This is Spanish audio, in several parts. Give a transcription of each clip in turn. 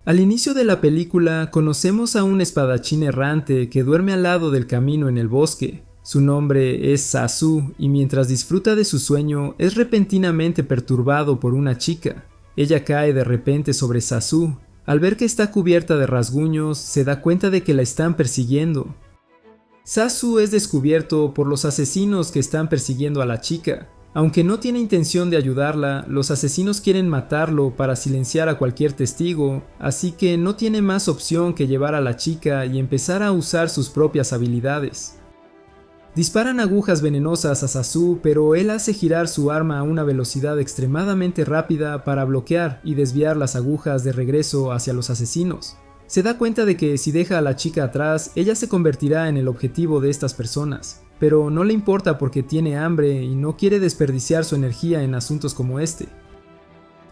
Al inicio de la película conocemos a un espadachín errante que duerme al lado del camino en el bosque. Su nombre es Zazu y mientras disfruta de su sueño es repentinamente perturbado por una chica. Ella cae de repente sobre Zazu. Al ver que está cubierta de rasguños, se da cuenta de que la están persiguiendo. Zazu es descubierto por los asesinos que están persiguiendo a la chica. Aunque no tiene intención de ayudarla, los asesinos quieren matarlo para silenciar a cualquier testigo, así que no tiene más opción que llevar a la chica y empezar a usar sus propias habilidades. Disparan agujas venenosas a Zazu, pero él hace girar su arma a una velocidad extremadamente rápida para bloquear y desviar las agujas de regreso hacia los asesinos. Se da cuenta de que si deja a la chica atrás, ella se convertirá en el objetivo de estas personas, pero no le importa porque tiene hambre y no quiere desperdiciar su energía en asuntos como este.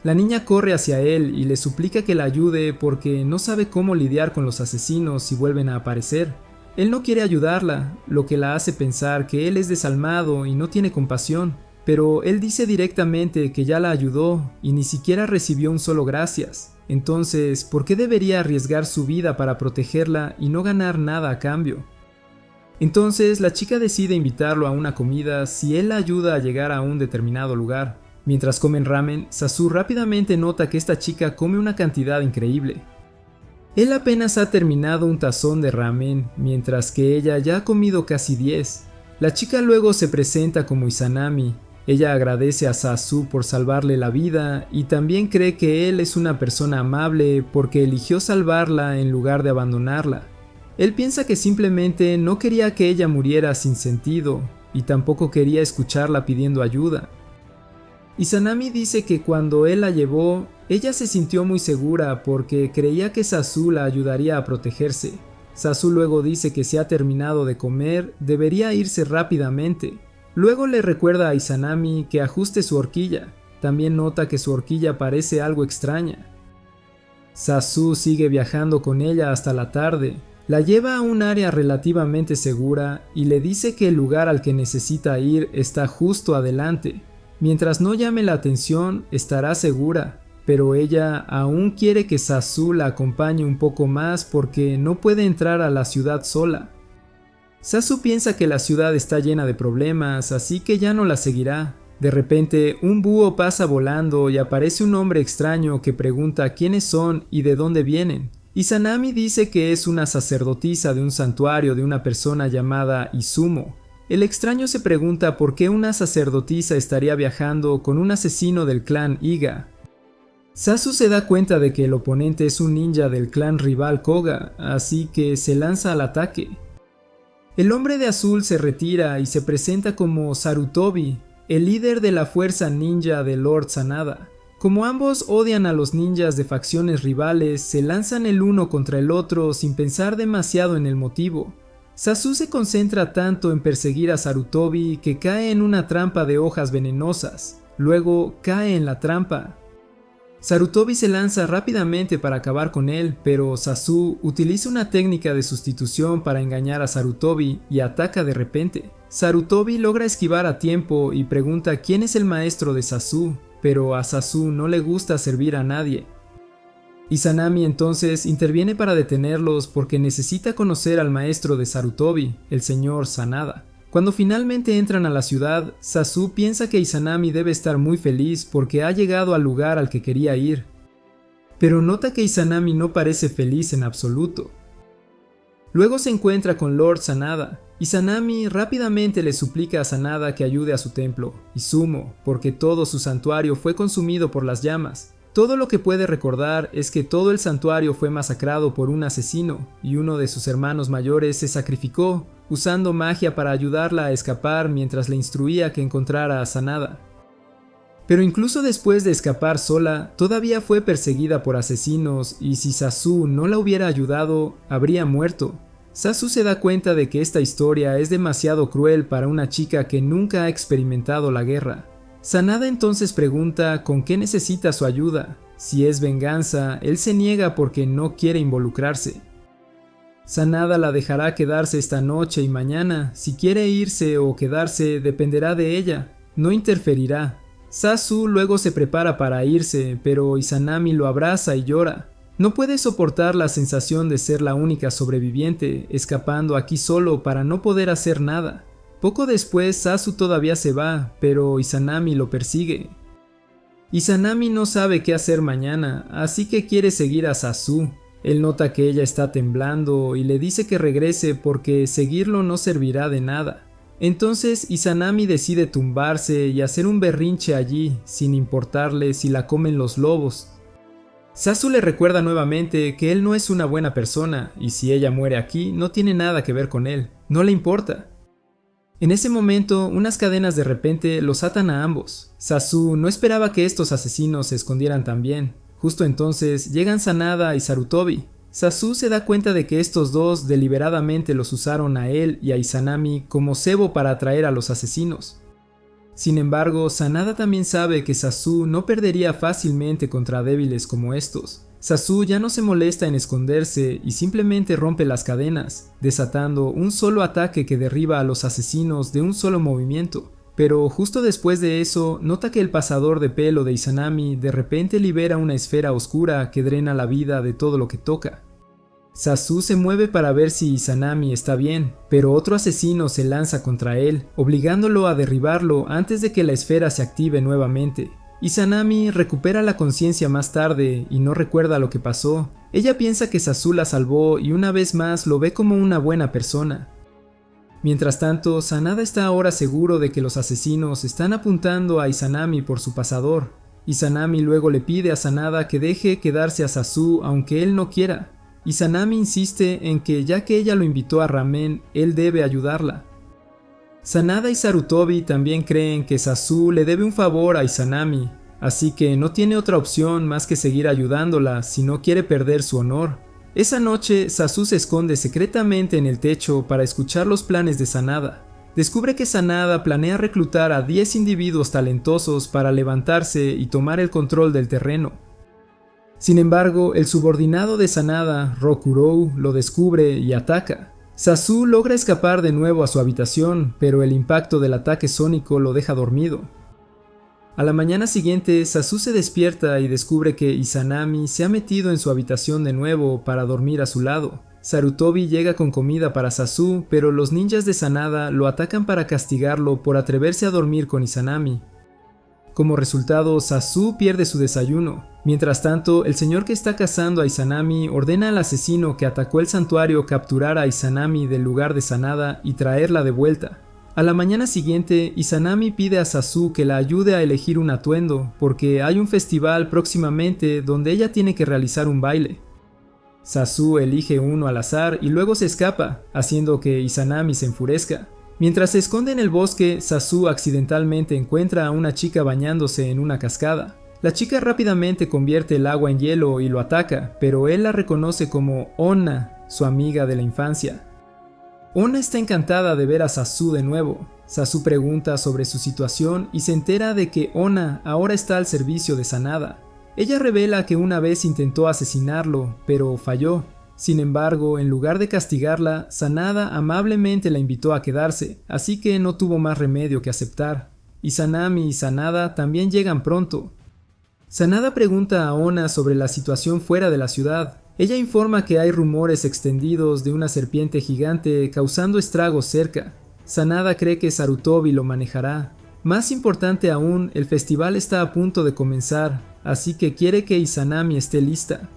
La niña corre hacia él y le suplica que la ayude porque no sabe cómo lidiar con los asesinos si vuelven a aparecer. Él no quiere ayudarla, lo que la hace pensar que él es desalmado y no tiene compasión, pero él dice directamente que ya la ayudó y ni siquiera recibió un solo gracias. Entonces, ¿por qué debería arriesgar su vida para protegerla y no ganar nada a cambio? Entonces, la chica decide invitarlo a una comida si él la ayuda a llegar a un determinado lugar. Mientras comen ramen, Zazu rápidamente nota que esta chica come una cantidad increíble. Él apenas ha terminado un tazón de ramen, mientras que ella ya ha comido casi 10. La chica luego se presenta como Izanami. Ella agradece a Zazu por salvarle la vida y también cree que él es una persona amable porque eligió salvarla en lugar de abandonarla. Él piensa que simplemente no quería que ella muriera sin sentido y tampoco quería escucharla pidiendo ayuda. Izanami dice que cuando él la llevó, ella se sintió muy segura porque creía que Zazu la ayudaría a protegerse. Zazu luego dice que si ha terminado de comer, debería irse rápidamente. Luego le recuerda a Izanami que ajuste su horquilla. También nota que su horquilla parece algo extraña. Zazu sigue viajando con ella hasta la tarde. La lleva a un área relativamente segura y le dice que el lugar al que necesita ir está justo adelante. Mientras no llame la atención, estará segura, pero ella aún quiere que Zazu la acompañe un poco más porque no puede entrar a la ciudad sola. Zazu piensa que la ciudad está llena de problemas, así que ya no la seguirá. De repente, un búho pasa volando y aparece un hombre extraño que pregunta quiénes son y de dónde vienen. Izanami dice que es una sacerdotisa de un santuario de una persona llamada Izumo. El extraño se pregunta por qué una sacerdotisa estaría viajando con un asesino del clan Iga. Zazu se da cuenta de que el oponente es un ninja del clan rival Koga, así que se lanza al ataque. El hombre de azul se retira y se presenta como Sarutobi, el líder de la fuerza ninja de Lord Sanada. Como ambos odian a los ninjas de facciones rivales, se lanzan el uno contra el otro sin pensar demasiado en el motivo. Zazu se concentra tanto en perseguir a Sarutobi que cae en una trampa de hojas venenosas. Luego cae en la trampa. Sarutobi se lanza rápidamente para acabar con él, pero Zazu utiliza una técnica de sustitución para engañar a Sarutobi y ataca de repente. Sarutobi logra esquivar a tiempo y pregunta quién es el maestro de Zazu, pero a Zazu no le gusta servir a nadie. Izanami entonces interviene para detenerlos porque necesita conocer al maestro de Sarutobi, el señor Sanada. Cuando finalmente entran a la ciudad, Zazu piensa que Izanami debe estar muy feliz porque ha llegado al lugar al que quería ir. Pero nota que Izanami no parece feliz en absoluto. Luego se encuentra con Lord Sanada. Izanami rápidamente le suplica a Sanada que ayude a su templo, Izumo, porque todo su santuario fue consumido por las llamas. Todo lo que puede recordar es que todo el santuario fue masacrado por un asesino y uno de sus hermanos mayores se sacrificó, usando magia para ayudarla a escapar mientras le instruía que encontrara a Sanada. Pero incluso después de escapar sola, todavía fue perseguida por asesinos y si Zazu no la hubiera ayudado, habría muerto. Zazu se da cuenta de que esta historia es demasiado cruel para una chica que nunca ha experimentado la guerra. Sanada entonces pregunta con qué necesita su ayuda. Si es venganza, él se niega porque no quiere involucrarse. Sanada la dejará quedarse esta noche y mañana. Si quiere irse o quedarse dependerá de ella. No interferirá. Zazu luego se prepara para irse, pero Izanami lo abraza y llora. No puede soportar la sensación de ser la única sobreviviente, escapando aquí solo para no poder hacer nada. Poco después, Sasu todavía se va, pero Izanami lo persigue. Izanami no sabe qué hacer mañana, así que quiere seguir a Sasu. Él nota que ella está temblando y le dice que regrese porque seguirlo no servirá de nada. Entonces Izanami decide tumbarse y hacer un berrinche allí, sin importarle si la comen los lobos. Sasu le recuerda nuevamente que él no es una buena persona y si ella muere aquí no tiene nada que ver con él, no le importa. En ese momento, unas cadenas de repente los atan a ambos. Sasu no esperaba que estos asesinos se escondieran tan bien. Justo entonces llegan Sanada y Sarutobi. Sasu se da cuenta de que estos dos deliberadamente los usaron a él y a Izanami como cebo para atraer a los asesinos. Sin embargo, Sanada también sabe que Sasu no perdería fácilmente contra débiles como estos. Sasu ya no se molesta en esconderse y simplemente rompe las cadenas, desatando un solo ataque que derriba a los asesinos de un solo movimiento. Pero justo después de eso, nota que el pasador de pelo de Izanami de repente libera una esfera oscura que drena la vida de todo lo que toca. Sasu se mueve para ver si Izanami está bien, pero otro asesino se lanza contra él, obligándolo a derribarlo antes de que la esfera se active nuevamente. Izanami recupera la conciencia más tarde y no recuerda lo que pasó. Ella piensa que Sasu la salvó y una vez más lo ve como una buena persona. Mientras tanto, Sanada está ahora seguro de que los asesinos están apuntando a Izanami por su pasador. Izanami luego le pide a Sanada que deje quedarse a Sasu aunque él no quiera. Izanami insiste en que ya que ella lo invitó a ramen, él debe ayudarla. Sanada y Sarutobi también creen que Sasu le debe un favor a Izanami, así que no tiene otra opción más que seguir ayudándola si no quiere perder su honor. Esa noche, Sasu se esconde secretamente en el techo para escuchar los planes de Sanada. Descubre que Sanada planea reclutar a 10 individuos talentosos para levantarse y tomar el control del terreno. Sin embargo, el subordinado de Sanada, Rokurou, lo descubre y ataca. Sasu logra escapar de nuevo a su habitación, pero el impacto del ataque sónico lo deja dormido. A la mañana siguiente, Sasu se despierta y descubre que Izanami se ha metido en su habitación de nuevo para dormir a su lado. Sarutobi llega con comida para Sasu, pero los ninjas de Sanada lo atacan para castigarlo por atreverse a dormir con Izanami. Como resultado, Sasu pierde su desayuno. Mientras tanto, el señor que está cazando a Izanami ordena al asesino que atacó el santuario capturar a Izanami del lugar de Sanada y traerla de vuelta. A la mañana siguiente, Izanami pide a Sasu que la ayude a elegir un atuendo, porque hay un festival próximamente donde ella tiene que realizar un baile. Sasu elige uno al azar y luego se escapa, haciendo que Izanami se enfurezca. Mientras se esconde en el bosque, Sasu accidentalmente encuentra a una chica bañándose en una cascada. La chica rápidamente convierte el agua en hielo y lo ataca, pero él la reconoce como Onna, su amiga de la infancia. Onna está encantada de ver a Sasu de nuevo. Sasu pregunta sobre su situación y se entera de que Onna ahora está al servicio de Sanada. Ella revela que una vez intentó asesinarlo, pero falló. Sin embargo, en lugar de castigarla, Sanada amablemente la invitó a quedarse, así que no tuvo más remedio que aceptar. Izanami y Sanada también llegan pronto. Sanada pregunta a Onna sobre la situación fuera de la ciudad. Ella informa que hay rumores extendidos de una serpiente gigante causando estragos cerca. Sanada cree que Sarutobi lo manejará. Más importante aún, el festival está a punto de comenzar, así que quiere que Izanami esté lista.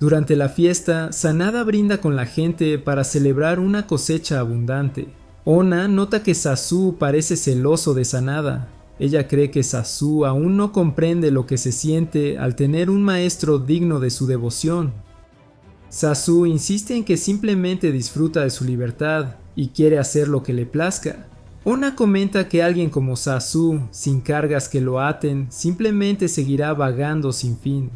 Durante la fiesta, Sanada brinda con la gente para celebrar una cosecha abundante. Onna nota que Sasu parece celoso de Sanada. Ella cree que Sasu aún no comprende lo que se siente al tener un maestro digno de su devoción. Sasu insiste en que simplemente disfruta de su libertad y quiere hacer lo que le plazca. Onna comenta que alguien como Sasu, sin cargas que lo aten, simplemente seguirá vagando sin fin.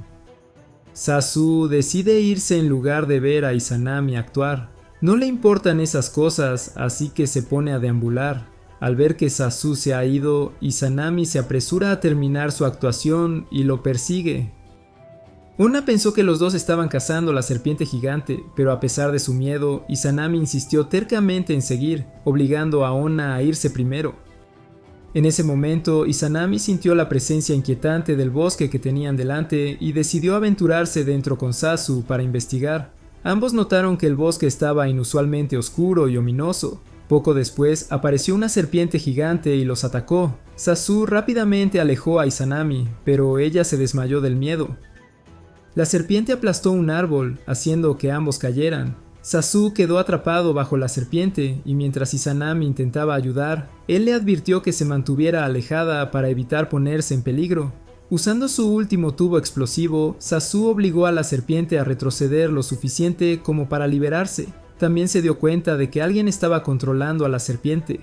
Sasu decide irse en lugar de ver a Izanami actuar. No le importan esas cosas, así que se pone a deambular. Al ver que Sasu se ha ido, Izanami se apresura a terminar su actuación y lo persigue. Onna pensó que los dos estaban cazando la serpiente gigante, pero a pesar de su miedo, Izanami insistió tercamente en seguir, obligando a Onna a irse primero. En ese momento, Izanami sintió la presencia inquietante del bosque que tenían delante y decidió aventurarse dentro con Sasu para investigar. Ambos notaron que el bosque estaba inusualmente oscuro y ominoso. Poco después apareció una serpiente gigante y los atacó. Sasu rápidamente alejó a Izanami, pero ella se desmayó del miedo. La serpiente aplastó un árbol, haciendo que ambos cayeran. Sasu quedó atrapado bajo la serpiente y mientras Izanami intentaba ayudar, él le advirtió que se mantuviera alejada para evitar ponerse en peligro. Usando su último tubo explosivo, Sasu obligó a la serpiente a retroceder lo suficiente como para liberarse. También se dio cuenta de que alguien estaba controlando a la serpiente.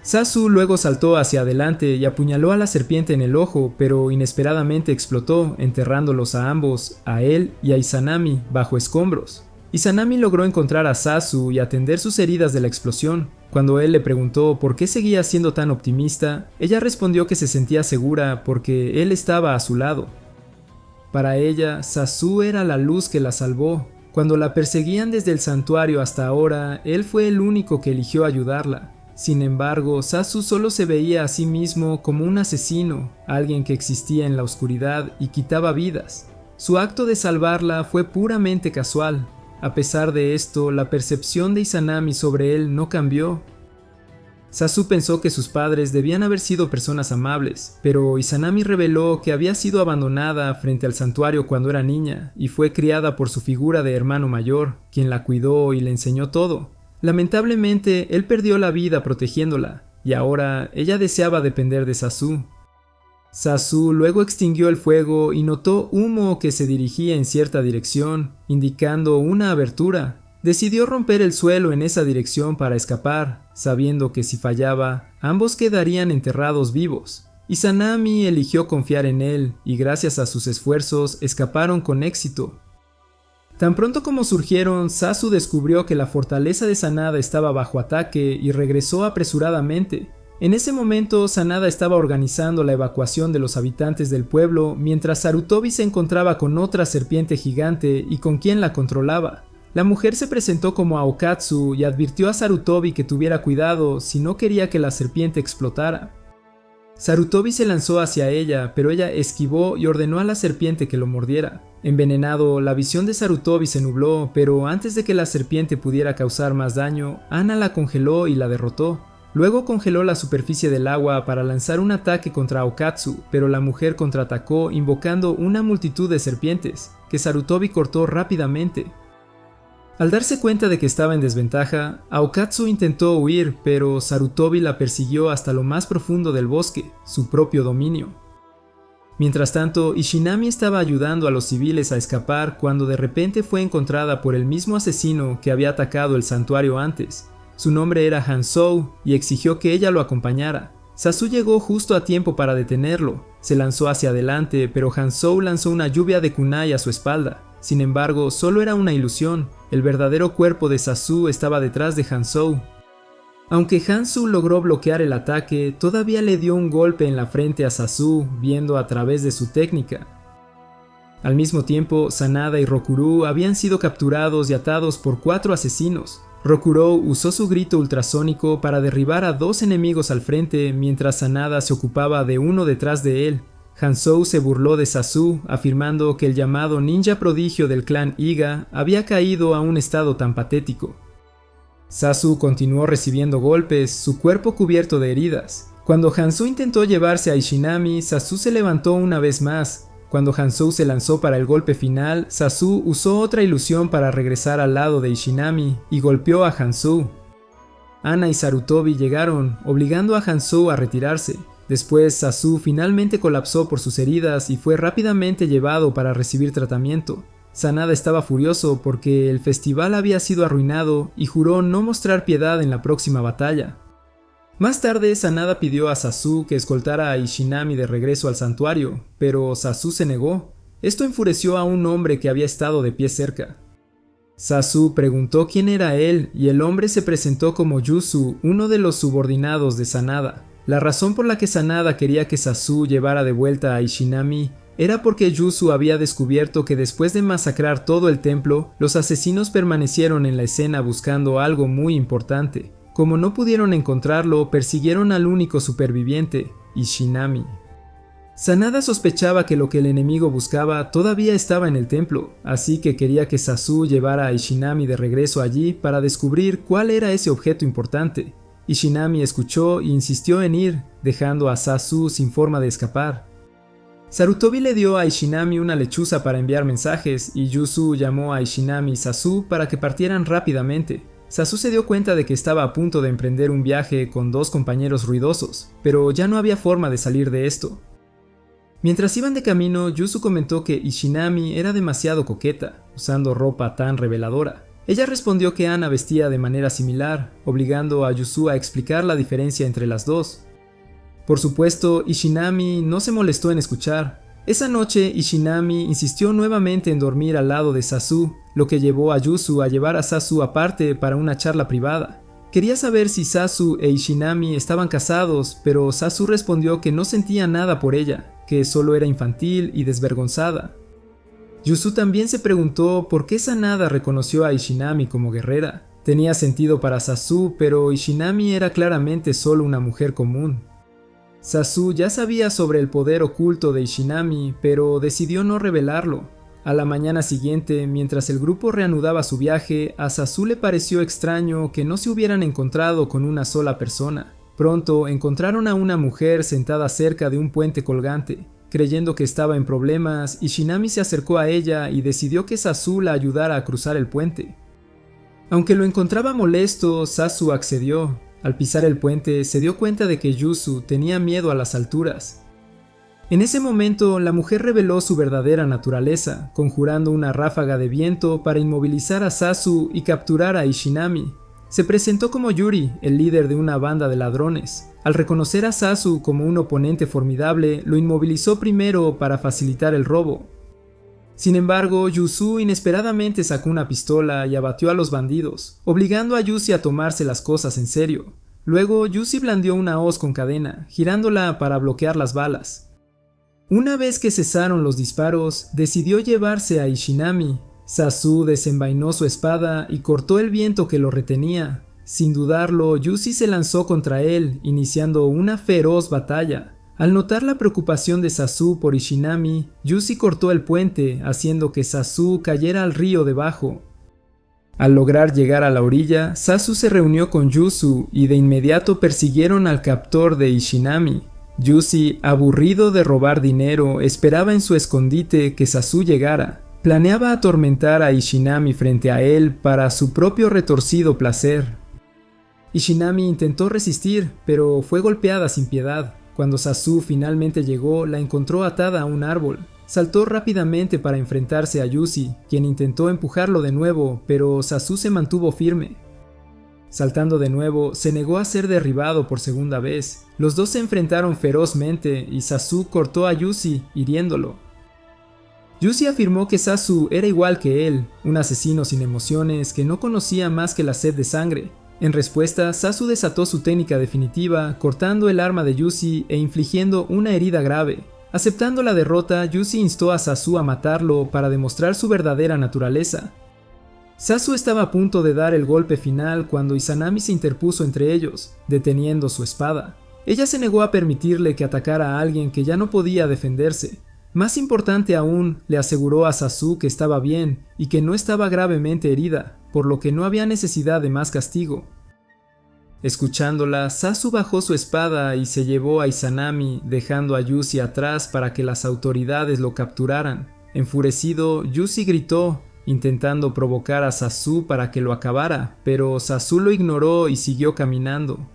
Sasu luego saltó hacia adelante y apuñaló a la serpiente en el ojo, pero inesperadamente explotó, enterrándolos a ambos, a él y a Izanami, bajo escombros. Izanami logró encontrar a Sasu y atender sus heridas de la explosión. Cuando él le preguntó por qué seguía siendo tan optimista, ella respondió que se sentía segura porque él estaba a su lado. Para ella, Sasu era la luz que la salvó. Cuando la perseguían desde el santuario hasta ahora, él fue el único que eligió ayudarla. Sin embargo, Sasu solo se veía a sí mismo como un asesino, alguien que existía en la oscuridad y quitaba vidas. Su acto de salvarla fue puramente casual. A pesar de esto, la percepción de Izanami sobre él no cambió. Sasu pensó que sus padres debían haber sido personas amables, pero Izanami reveló que había sido abandonada frente al santuario cuando era niña y fue criada por su figura de hermano mayor, quien la cuidó y le enseñó todo. Lamentablemente, él perdió la vida protegiéndola, y ahora ella deseaba depender de Sasu. Sasu luego extinguió el fuego y notó humo que se dirigía en cierta dirección, indicando una abertura. Decidió romper el suelo en esa dirección para escapar, sabiendo que si fallaba, ambos quedarían enterrados vivos. Izanami eligió confiar en él y gracias a sus esfuerzos escaparon con éxito. Tan pronto como surgieron, Sasu descubrió que la fortaleza de Sanada estaba bajo ataque y regresó apresuradamente. En ese momento, Sanada estaba organizando la evacuación de los habitantes del pueblo, mientras Sarutobi se encontraba con otra serpiente gigante y con quien la controlaba. La mujer se presentó como Aokatsu y advirtió a Sarutobi que tuviera cuidado si no quería que la serpiente explotara. Sarutobi se lanzó hacia ella, pero ella esquivó y ordenó a la serpiente que lo mordiera. Envenenado, la visión de Sarutobi se nubló, pero antes de que la serpiente pudiera causar más daño, Ana la congeló y la derrotó. Luego congeló la superficie del agua para lanzar un ataque contra Aokatsu, pero la mujer contraatacó invocando una multitud de serpientes, que Sarutobi cortó rápidamente. Al darse cuenta de que estaba en desventaja, Aokatsu intentó huir, pero Sarutobi la persiguió hasta lo más profundo del bosque, su propio dominio. Mientras tanto, Ishinami estaba ayudando a los civiles a escapar cuando de repente fue encontrada por el mismo asesino que había atacado el santuario antes. Su nombre era Hansou y exigió que ella lo acompañara. Sasu llegó justo a tiempo para detenerlo. Se lanzó hacia adelante, pero Hansou lanzó una lluvia de kunai a su espalda. Sin embargo, solo era una ilusión. El verdadero cuerpo de Sasu estaba detrás de Hansou. Aunque Hansu logró bloquear el ataque, todavía le dio un golpe en la frente a Sasu, viendo a través de su técnica. Al mismo tiempo, Sanada y Rokuro habían sido capturados y atados por 4 asesinos. Rokuro usó su grito ultrasónico para derribar a 2 enemigos al frente mientras Sanada se ocupaba de uno detrás de él. Hansou se burló de Sasu, afirmando que el llamado ninja prodigio del clan Iga había caído a un estado tan patético. Sasu continuó recibiendo golpes, su cuerpo cubierto de heridas. Cuando Hansou intentó llevarse a Ishinami, Sasu se levantó una vez más. Cuando Hansou se lanzó para el golpe final, Sasu usó otra ilusión para regresar al lado de Ishinami y golpeó a Hansou. Ana y Sarutobi llegaron, obligando a Hansou a retirarse. Después, Sasu finalmente colapsó por sus heridas y fue rápidamente llevado para recibir tratamiento. Sanada estaba furioso porque el festival había sido arruinado y juró no mostrar piedad en la próxima batalla. Más tarde, Sanada pidió a Sasu que escoltara a Ishinami de regreso al santuario, pero Sasu se negó. Esto enfureció a un hombre que había estado de pie cerca. Sasu preguntó quién era él y el hombre se presentó como Yusu, uno de los subordinados de Sanada. La razón por la que Sanada quería que Sasu llevara de vuelta a Ishinami era porque Yusu había descubierto que después de masacrar todo el templo, los asesinos permanecieron en la escena buscando algo muy importante. Como no pudieron encontrarlo, persiguieron al único superviviente, Ishinami. Sanada sospechaba que lo que el enemigo buscaba todavía estaba en el templo, así que quería que Sasu llevara a Ishinami de regreso allí para descubrir cuál era ese objeto importante. Ishinami escuchó e insistió en ir, dejando a Sasu sin forma de escapar. Sarutobi le dio a Ishinami una lechuza para enviar mensajes y Yuzu llamó a Ishinami y Sasu para que partieran rápidamente. Sasu se dio cuenta de que estaba a punto de emprender un viaje con dos compañeros ruidosos, pero ya no había forma de salir de esto. Mientras iban de camino, Yuzu comentó que Ishinami era demasiado coqueta, usando ropa tan reveladora. Ella respondió que Ana vestía de manera similar, obligando a Yuzu a explicar la diferencia entre las dos. Por supuesto, Ishinami no se molestó en escuchar. Esa noche, Ishinami insistió nuevamente en dormir al lado de Sasu, lo que llevó a Yuzu a llevar a Sasu aparte para una charla privada. Quería saber si Sasu e Ishinami estaban casados, pero Sasu respondió que no sentía nada por ella, que solo era infantil y desvergonzada. Yuzu también se preguntó por qué Sanada reconoció a Ishinami como guerrera. Tenía sentido para Sasu, pero Ishinami era claramente solo una mujer común. Sasu ya sabía sobre el poder oculto de Ishinami, pero decidió no revelarlo. A la mañana siguiente, mientras el grupo reanudaba su viaje, a Sasu le pareció extraño que no se hubieran encontrado con una sola persona. Pronto encontraron a una mujer sentada cerca de un puente colgante. Creyendo que estaba en problemas, Ishinami se acercó a ella y decidió que Sasu la ayudara a cruzar el puente. Aunque lo encontraba molesto, Sasu accedió. Al pisar el puente, se dio cuenta de que Yuzu tenía miedo a las alturas. En ese momento, la mujer reveló su verdadera naturaleza, conjurando una ráfaga de viento para inmovilizar a Sasu y capturar a Ishinami. Se presentó como Yuri, el líder de una banda de ladrones. Al reconocer a Sasu como un oponente formidable, lo inmovilizó primero para facilitar el robo. Sin embargo, Yuzu inesperadamente sacó una pistola y abatió a los bandidos, obligando a Yuzi a tomarse las cosas en serio. Luego, Yuzi blandió una hoz con cadena, girándola para bloquear las balas. Una vez que cesaron los disparos, decidió llevarse a Ishinami. Sasu desenvainó su espada y cortó el viento que lo retenía. Sin dudarlo, Yuzi se lanzó contra él, iniciando una feroz batalla. Al notar la preocupación de Sasu por Ishinami, Yuzi cortó el puente, haciendo que Sasu cayera al río debajo. Al lograr llegar a la orilla, Sasu se reunió con Yuzu y de inmediato persiguieron al captor de Ishinami. Yuzi, aburrido de robar dinero, esperaba en su escondite que Sasu llegara. Planeaba atormentar a Ishinami frente a él para su propio retorcido placer. Ishinami intentó resistir, pero fue golpeada sin piedad. Cuando Sasu finalmente llegó, la encontró atada a un árbol. Saltó rápidamente para enfrentarse a Yuzi, quien intentó empujarlo de nuevo, pero Sasu se mantuvo firme. Saltando de nuevo, se negó a ser derribado por segunda vez. Los dos se enfrentaron ferozmente y Sasu cortó a Yuzi, hiriéndolo. Yuzi afirmó que Sasu era igual que él, un asesino sin emociones que no conocía más que la sed de sangre. En respuesta, Sasu desató su técnica definitiva, cortando el arma de Yuzi e infligiendo una herida grave. Aceptando la derrota, Yuzi instó a Sasu a matarlo para demostrar su verdadera naturaleza. Sasu estaba a punto de dar el golpe final cuando Izanami se interpuso entre ellos, deteniendo su espada. Ella se negó a permitirle que atacara a alguien que ya no podía defenderse. Más importante aún, le aseguró a Sasu que estaba bien y que no estaba gravemente herida, por lo que no había necesidad de más castigo. Escuchándola, Sasu bajó su espada y se llevó a Izanami, dejando a Yuzi atrás para que las autoridades lo capturaran. Enfurecido, Yuzi gritó, intentando provocar a Sasu para que lo acabara, pero Sasu lo ignoró y siguió caminando.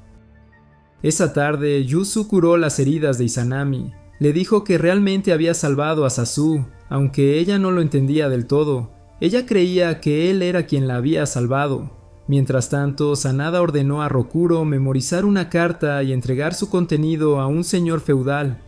Esa tarde, Yuzu curó las heridas de Izanami. Le dijo que realmente había salvado a Sasu, aunque ella no lo entendía del todo. Ella creía que él era quien la había salvado. Mientras tanto, Sanada ordenó a Rokuro memorizar una carta y entregar su contenido a un señor feudal.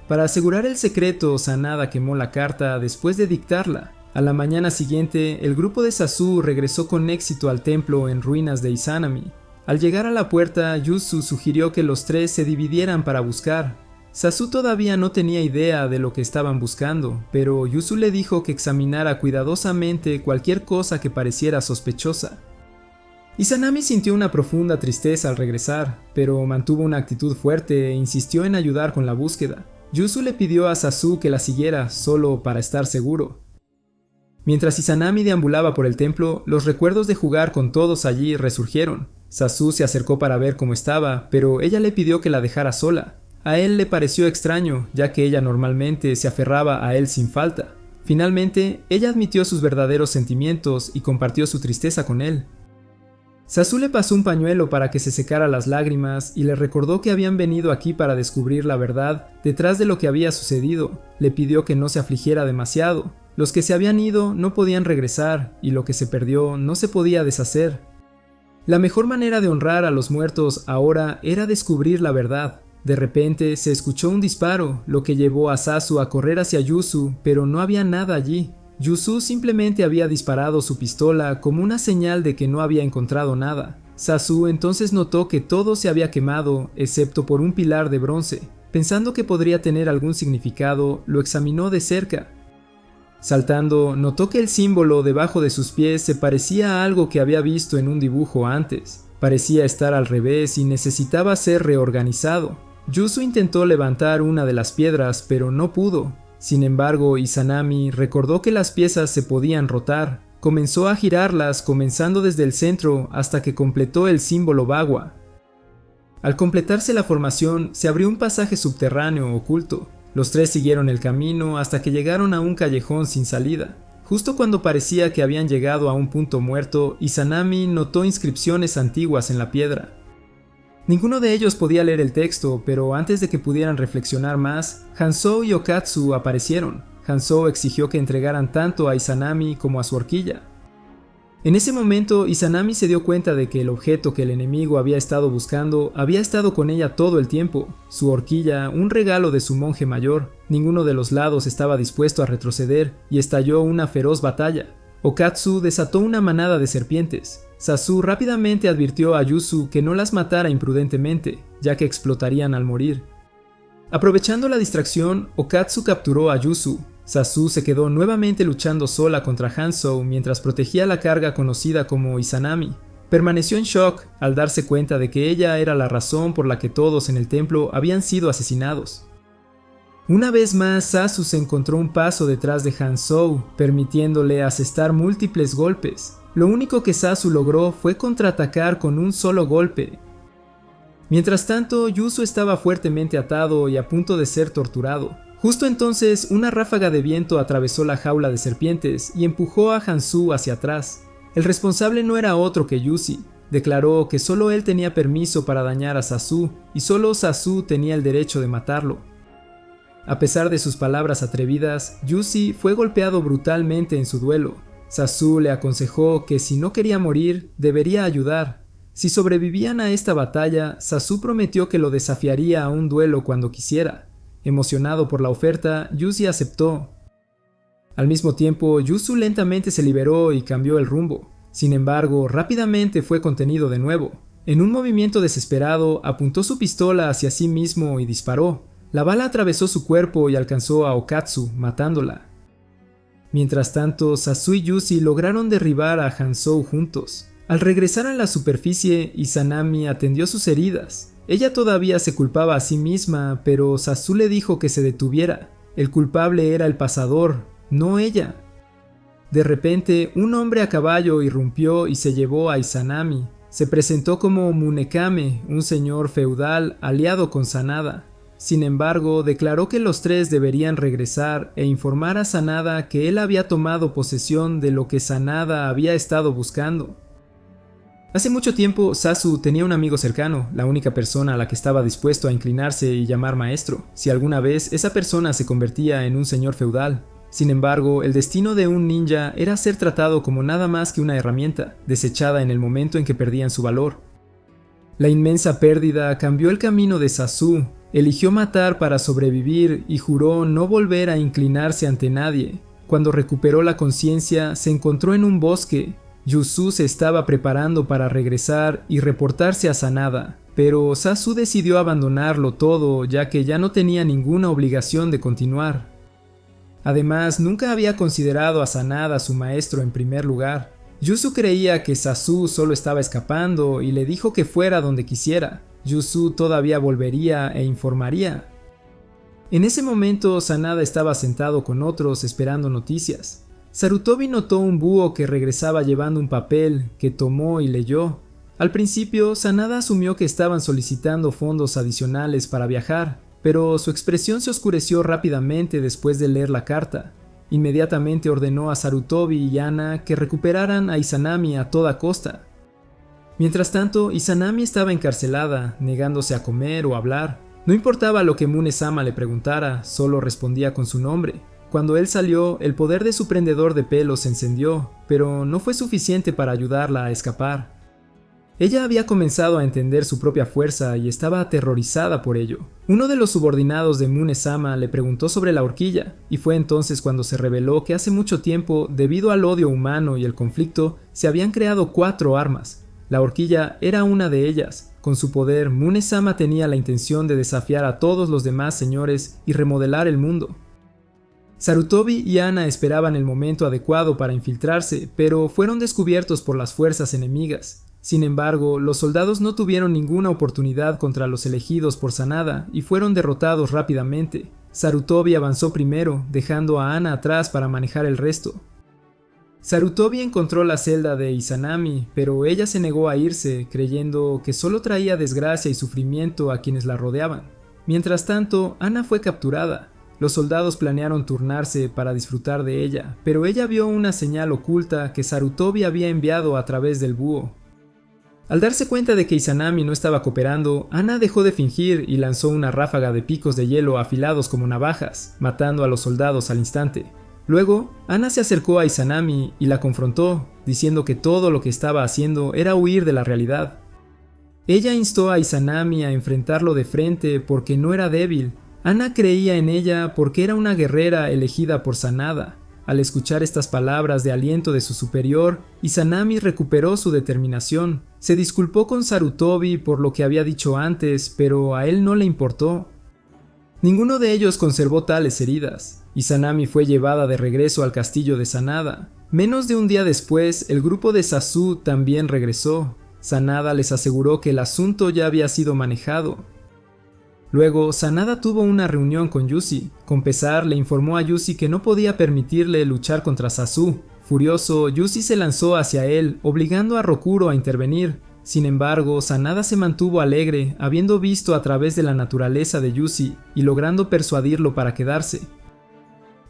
Para asegurar el secreto, Sanada quemó la carta después de dictarla. A la mañana siguiente, el grupo de Sasu regresó con éxito al templo en ruinas de Izanami. Al llegar a la puerta, Yuzu sugirió que los tres se dividieran para buscar. Sasu todavía no tenía idea de lo que estaban buscando, pero Yuzu le dijo que examinara cuidadosamente cualquier cosa que pareciera sospechosa. Izanami sintió una profunda tristeza al regresar, pero mantuvo una actitud fuerte e insistió en ayudar con la búsqueda. Yuzu le pidió a Sasu que la siguiera, solo para estar seguro. Mientras Izanami deambulaba por el templo, los recuerdos de jugar con todos allí resurgieron. Sasu se acercó para ver cómo estaba, pero ella le pidió que la dejara sola. A él le pareció extraño, ya que ella normalmente se aferraba a él sin falta. Finalmente, ella admitió sus verdaderos sentimientos y compartió su tristeza con él. Sasu le pasó un pañuelo para que se secara las lágrimas y le recordó que habían venido aquí para descubrir la verdad detrás de lo que había sucedido. Le pidió que no se afligiera demasiado. Los que se habían ido no podían regresar y lo que se perdió no se podía deshacer. La mejor manera de honrar a los muertos ahora era descubrir la verdad. De repente se escuchó un disparo, lo que llevó a Sasu a correr hacia Yuzu, pero no había nada allí. Yuzu simplemente había disparado su pistola como una señal de que no había encontrado nada. Sasu entonces notó que todo se había quemado, excepto por un pilar de bronce. Pensando que podría tener algún significado, lo examinó de cerca. Saltando, notó que el símbolo debajo de sus pies se parecía a algo que había visto en un dibujo antes. Parecía estar al revés y necesitaba ser reorganizado. Yuzu intentó levantar una de las piedras, pero no pudo. Sin embargo, Izanami recordó que las piezas se podían rotar. Comenzó a girarlas, comenzando desde el centro hasta que completó el símbolo Bagua. Al completarse la formación, se abrió un pasaje subterráneo oculto. Los tres siguieron el camino hasta que llegaron a un callejón sin salida. Justo cuando parecía que habían llegado a un punto muerto, Izanami notó inscripciones antiguas en la piedra. Ninguno de ellos podía leer el texto, pero antes de que pudieran reflexionar más, Hansou y Okatsu aparecieron. Hansou exigió que entregaran tanto a Izanami como a su horquilla. En ese momento, Izanami se dio cuenta de que el objeto que el enemigo había estado buscando había estado con ella todo el tiempo. Su horquilla, un regalo de su monje mayor. Ninguno de los lados estaba dispuesto a retroceder y estalló una feroz batalla. Okatsu desató una manada de serpientes. Sasu rápidamente advirtió a Yuzu que no las matara imprudentemente, ya que explotarían al morir. Aprovechando la distracción, Okatsu capturó a Yuzu. Sasu se quedó nuevamente luchando sola contra Hansou mientras protegía la carga conocida como Izanami. Permaneció en shock al darse cuenta de que ella era la razón por la que todos en el templo habían sido asesinados. Una vez más, Sasu se encontró un paso detrás de Hansou, permitiéndole asestar múltiples golpes. Lo único que Sasu logró fue contraatacar con un solo golpe. Mientras tanto, Yuzu estaba fuertemente atado y a punto de ser torturado. Justo entonces, una ráfaga de viento atravesó la jaula de serpientes y empujó a Hansou hacia atrás. El responsable no era otro que Yuzi. Declaró que solo él tenía permiso para dañar a Sasu y solo Sasu tenía el derecho de matarlo. A pesar de sus palabras atrevidas, Yuzi fue golpeado brutalmente en su duelo. Sasu le aconsejó que si no quería morir, debería ayudar. Si sobrevivían a esta batalla, Sasu prometió que lo desafiaría a un duelo cuando quisiera. Emocionado por la oferta, Yuzi aceptó. Al mismo tiempo, Yuzu lentamente se liberó y cambió el rumbo. Sin embargo, rápidamente fue contenido de nuevo. En un movimiento desesperado, apuntó su pistola hacia sí mismo y disparó. La bala atravesó su cuerpo y alcanzó a Okatsu, matándola. Mientras tanto, Sasu y Yuzi lograron derribar a Hansou juntos. Al regresar a la superficie, Izanami atendió sus heridas. Ella todavía se culpaba a sí misma, pero Sasu le dijo que se detuviera. El culpable era el pasador, no ella. De repente, un hombre a caballo irrumpió y se llevó a Izanami. Se presentó como Munekame, un señor feudal aliado con Sanada. Sin embargo, declaró que los tres deberían regresar e informar a Sanada que él había tomado posesión de lo que Sanada había estado buscando. Hace mucho tiempo, Sasu tenía un amigo cercano, la única persona a la que estaba dispuesto a inclinarse y llamar maestro, si alguna vez esa persona se convertía en un señor feudal. Sin embargo, el destino de un ninja era ser tratado como nada más que una herramienta, desechada en el momento en que perdían su valor. La inmensa pérdida cambió el camino de Sasu. Eligió matar para sobrevivir y juró no volver a inclinarse ante nadie. Cuando recuperó la conciencia, se encontró en un bosque. Yuzu se estaba preparando para regresar y reportarse a Sanada, pero Sasu decidió abandonarlo todo ya que ya no tenía ninguna obligación de continuar. Además, nunca había considerado a Sanada su maestro en primer lugar. Yuzu creía que Sasu solo estaba escapando y le dijo que fuera donde quisiera. Yuzu todavía volvería e informaría. En ese momento Sanada estaba sentado con otros esperando noticias. Sarutobi notó un búho que regresaba llevando un papel que tomó y leyó. Al principio, Sanada asumió que estaban solicitando fondos adicionales para viajar, pero su expresión se oscureció rápidamente después de leer la carta. Inmediatamente ordenó a Sarutobi y Ana que recuperaran a Izanami a toda costa. Mientras tanto, Izanami estaba encarcelada, negándose a comer o hablar. No importaba lo que Mune-sama le preguntara, solo respondía con su nombre. Cuando él salió, el poder de su prendedor de pelo se encendió, pero no fue suficiente para ayudarla a escapar. Ella había comenzado a entender su propia fuerza y estaba aterrorizada por ello. Uno de los subordinados de Mune-sama le preguntó sobre la horquilla, y fue entonces cuando se reveló que hace mucho tiempo, debido al odio humano y el conflicto, se habían creado 4 armas. La horquilla era una de ellas. Con su poder, Mune-sama tenía la intención de desafiar a todos los demás señores y remodelar el mundo. Sarutobi y Ana esperaban el momento adecuado para infiltrarse, pero fueron descubiertos por las fuerzas enemigas. Sin embargo, los soldados no tuvieron ninguna oportunidad contra los elegidos por Sanada y fueron derrotados rápidamente. Sarutobi avanzó primero, dejando a Ana atrás para manejar el resto. Sarutobi encontró la celda de Izanami, pero ella se negó a irse, creyendo que solo traía desgracia y sufrimiento a quienes la rodeaban. Mientras tanto, Ana fue capturada. Los soldados planearon turnarse para disfrutar de ella, pero ella vio una señal oculta que Sarutobi había enviado a través del búho. Al darse cuenta de que Izanami no estaba cooperando, Ana dejó de fingir y lanzó una ráfaga de picos de hielo afilados como navajas, matando a los soldados al instante. Luego, Ana se acercó a Izanami y la confrontó, diciendo que todo lo que estaba haciendo era huir de la realidad. Ella instó a Izanami a enfrentarlo de frente porque no era débil. Ana creía en ella porque era una guerrera elegida por Sanada. Al escuchar estas palabras de aliento de su superior, Izanami recuperó su determinación. Se disculpó con Sarutobi por lo que había dicho antes, pero a él no le importó. Ninguno de ellos conservó tales heridas. Izanami fue llevada de regreso al castillo de Sanada. Menos de un día después, el grupo de Sasu también regresó. Sanada les aseguró que el asunto ya había sido manejado. Luego, Sanada tuvo una reunión con Yuzi. Con pesar, le informó a Yuzi que no podía permitirle luchar contra Sasu. Furioso, Yuzi se lanzó hacia él, obligando a Rokuro a intervenir. Sin embargo, Sanada se mantuvo alegre, habiendo visto a través de la naturaleza de Yuzi y logrando persuadirlo para quedarse.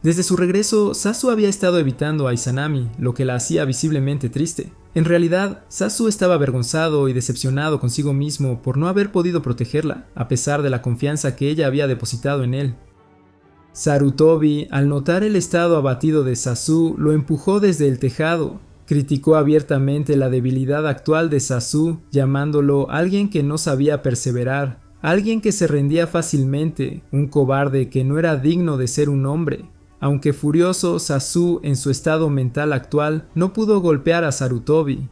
Desde su regreso, Sasu había estado evitando a Izanami, lo que la hacía visiblemente triste. En realidad, Sasu estaba avergonzado y decepcionado consigo mismo por no haber podido protegerla, a pesar de la confianza que ella había depositado en él. Sarutobi, al notar el estado abatido de Sasu, lo empujó desde el tejado. Criticó abiertamente la debilidad actual de Sasu, llamándolo alguien que no sabía perseverar, alguien que se rendía fácilmente, un cobarde que no era digno de ser un hombre. Aunque furioso, Sasu, en su estado mental actual, no pudo golpear a Sarutobi.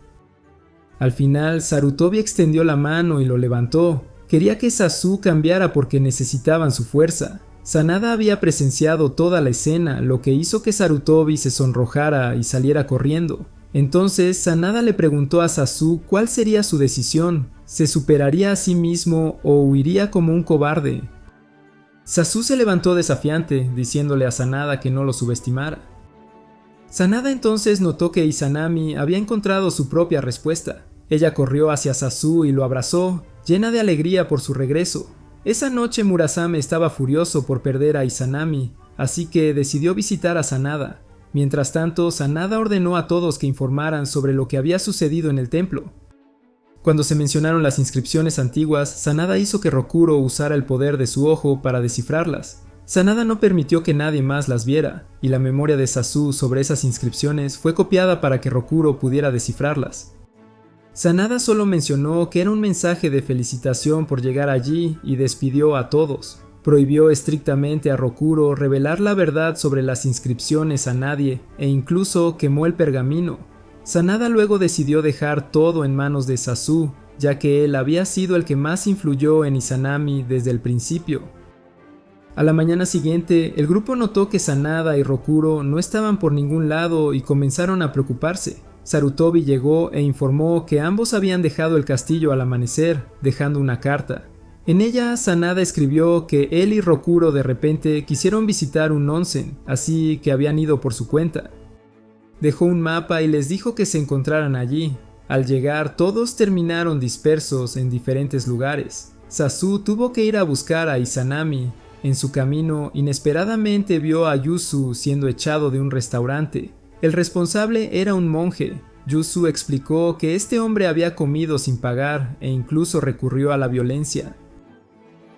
Al final, Sarutobi extendió la mano y lo levantó. Quería que Sasu cambiara porque necesitaban su fuerza. Sanada había presenciado toda la escena, lo que hizo que Sarutobi se sonrojara y saliera corriendo. Entonces, Sanada le preguntó a Sasu cuál sería su decisión. ¿Se superaría a sí mismo o huiría como un cobarde? Sasu se levantó desafiante, diciéndole a Sanada que no lo subestimara. Sanada entonces notó que Izanami había encontrado su propia respuesta. Ella corrió hacia Sasu y lo abrazó, llena de alegría por su regreso. Esa noche Murasame estaba furioso por perder a Izanami, así que decidió visitar a Sanada. Mientras tanto, Sanada ordenó a todos que informaran sobre lo que había sucedido en el templo. Cuando se mencionaron las inscripciones antiguas, Sanada hizo que Rokuro usara el poder de su ojo para descifrarlas. Sanada no permitió que nadie más las viera, y la memoria de Sasu sobre esas inscripciones fue copiada para que Rokuro pudiera descifrarlas. Sanada solo mencionó que era un mensaje de felicitación por llegar allí y despidió a todos. Prohibió estrictamente a Rokuro revelar la verdad sobre las inscripciones a nadie, e incluso quemó el pergamino. Sanada luego decidió dejar todo en manos de Sasu, ya que él había sido el que más influyó en Izanami desde el principio. A la mañana siguiente, el grupo notó que Sanada y Rokuro no estaban por ningún lado y comenzaron a preocuparse. Sarutobi llegó e informó que ambos habían dejado el castillo al amanecer, dejando una carta. En ella, Sanada escribió que él y Rokuro de repente quisieron visitar un onsen, así que habían ido por su cuenta. Dejó un mapa y les dijo que se encontraran allí. Al llegar, todos terminaron dispersos en diferentes lugares. Sasu tuvo que ir a buscar a Izanami. En su camino, inesperadamente vio a Yuzu siendo echado de un restaurante. El responsable era un monje. Yuzu explicó que este hombre había comido sin pagar e incluso recurrió a la violencia.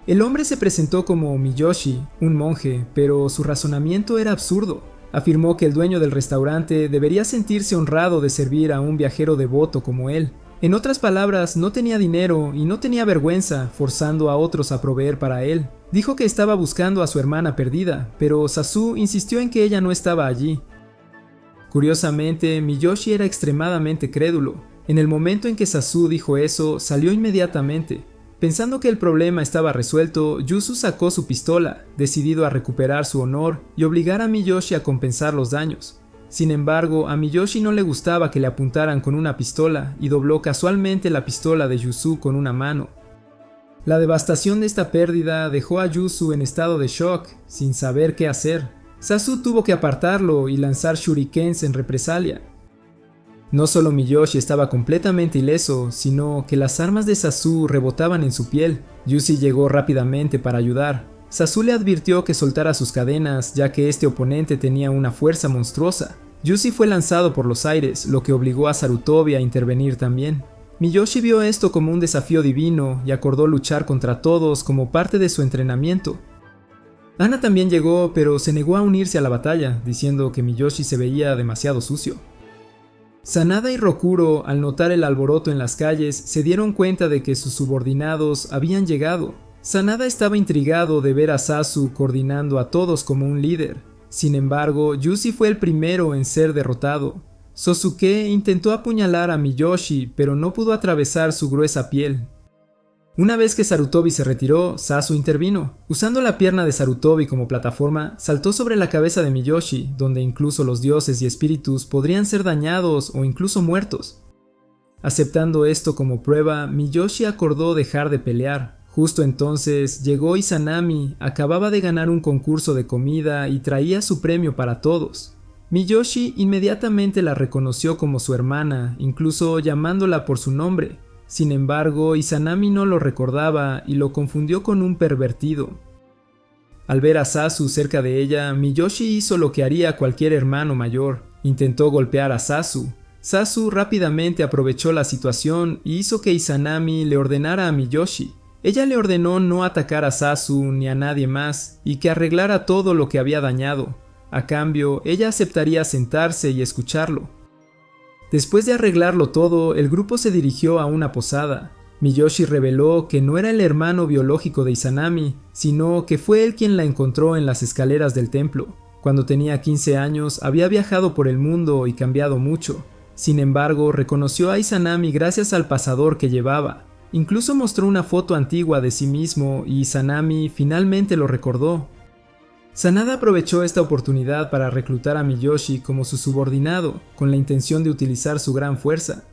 El hombre se presentó como Miyoshi, un monje, pero su razonamiento era absurdo. Afirmó que el dueño del restaurante debería sentirse honrado de servir a un viajero devoto como él. En otras palabras, no tenía dinero y no tenía vergüenza, forzando a otros a proveer para él. Dijo que estaba buscando a su hermana perdida, pero Sasu insistió en que ella no estaba allí. Curiosamente, Miyoshi era extremadamente crédulo. En el momento en que Sasu dijo eso, salió inmediatamente. Pensando que el problema estaba resuelto, Yuzu sacó su pistola, decidido a recuperar su honor y obligar a Miyoshi a compensar los daños. Sin embargo, a Miyoshi no le gustaba que le apuntaran con una pistola y dobló casualmente la pistola de Yuzu con una mano. La devastación de esta pérdida dejó a Yuzu en estado de shock, sin saber qué hacer. Sasu tuvo que apartarlo y lanzar shurikens en represalia. No solo Miyoshi estaba completamente ileso, sino que las armas de Sasu rebotaban en su piel. Yuzi llegó rápidamente para ayudar. Sasu le advirtió que soltara sus cadenas, ya que este oponente tenía una fuerza monstruosa. Yuzi fue lanzado por los aires, lo que obligó a Sarutobi a intervenir también. Miyoshi vio esto como un desafío divino y acordó luchar contra todos como parte de su entrenamiento. Ana también llegó, pero se negó a unirse a la batalla, diciendo que Miyoshi se veía demasiado sucio. Sanada y Rokuro, al notar el alboroto en las calles, se dieron cuenta de que sus subordinados habían llegado. Sanada estaba intrigado de ver a Sasu coordinando a todos como un líder. Sin embargo, Yuzi fue el primero en ser derrotado. Sosuke intentó apuñalar a Miyoshi, pero no pudo atravesar su gruesa piel. Una vez que Sarutobi se retiró, Sasu intervino. Usando la pierna de Sarutobi como plataforma, saltó sobre la cabeza de Miyoshi, donde incluso los dioses y espíritus podrían ser dañados o incluso muertos. Aceptando esto como prueba, Miyoshi acordó dejar de pelear. Justo entonces llegó Izanami, acababa de ganar un concurso de comida y traía su premio para todos. Miyoshi inmediatamente la reconoció como su hermana, incluso llamándola por su nombre. Sin embargo, Izanami no lo recordaba y lo confundió con un pervertido. Al ver a Sasu cerca de ella, Miyoshi hizo lo que haría cualquier hermano mayor. Intentó golpear a Sasu. Sasu rápidamente aprovechó la situación y hizo que Izanami le ordenara a Miyoshi. Ella le ordenó no atacar a Sasu ni a nadie más y que arreglara todo lo que había dañado. A cambio, ella aceptaría sentarse y escucharlo. Después de arreglarlo todo, el grupo se dirigió a una posada. Miyoshi reveló que no era el hermano biológico de Izanami, sino que fue él quien la encontró en las escaleras del templo. Cuando tenía 15 años, había viajado por el mundo y cambiado mucho. Sin embargo, reconoció a Izanami gracias al pasador que llevaba. Incluso mostró una foto antigua de sí mismo y Izanami finalmente lo recordó. Sanada aprovechó esta oportunidad para reclutar a Miyoshi como su subordinado, con la intención de utilizar su gran fuerza.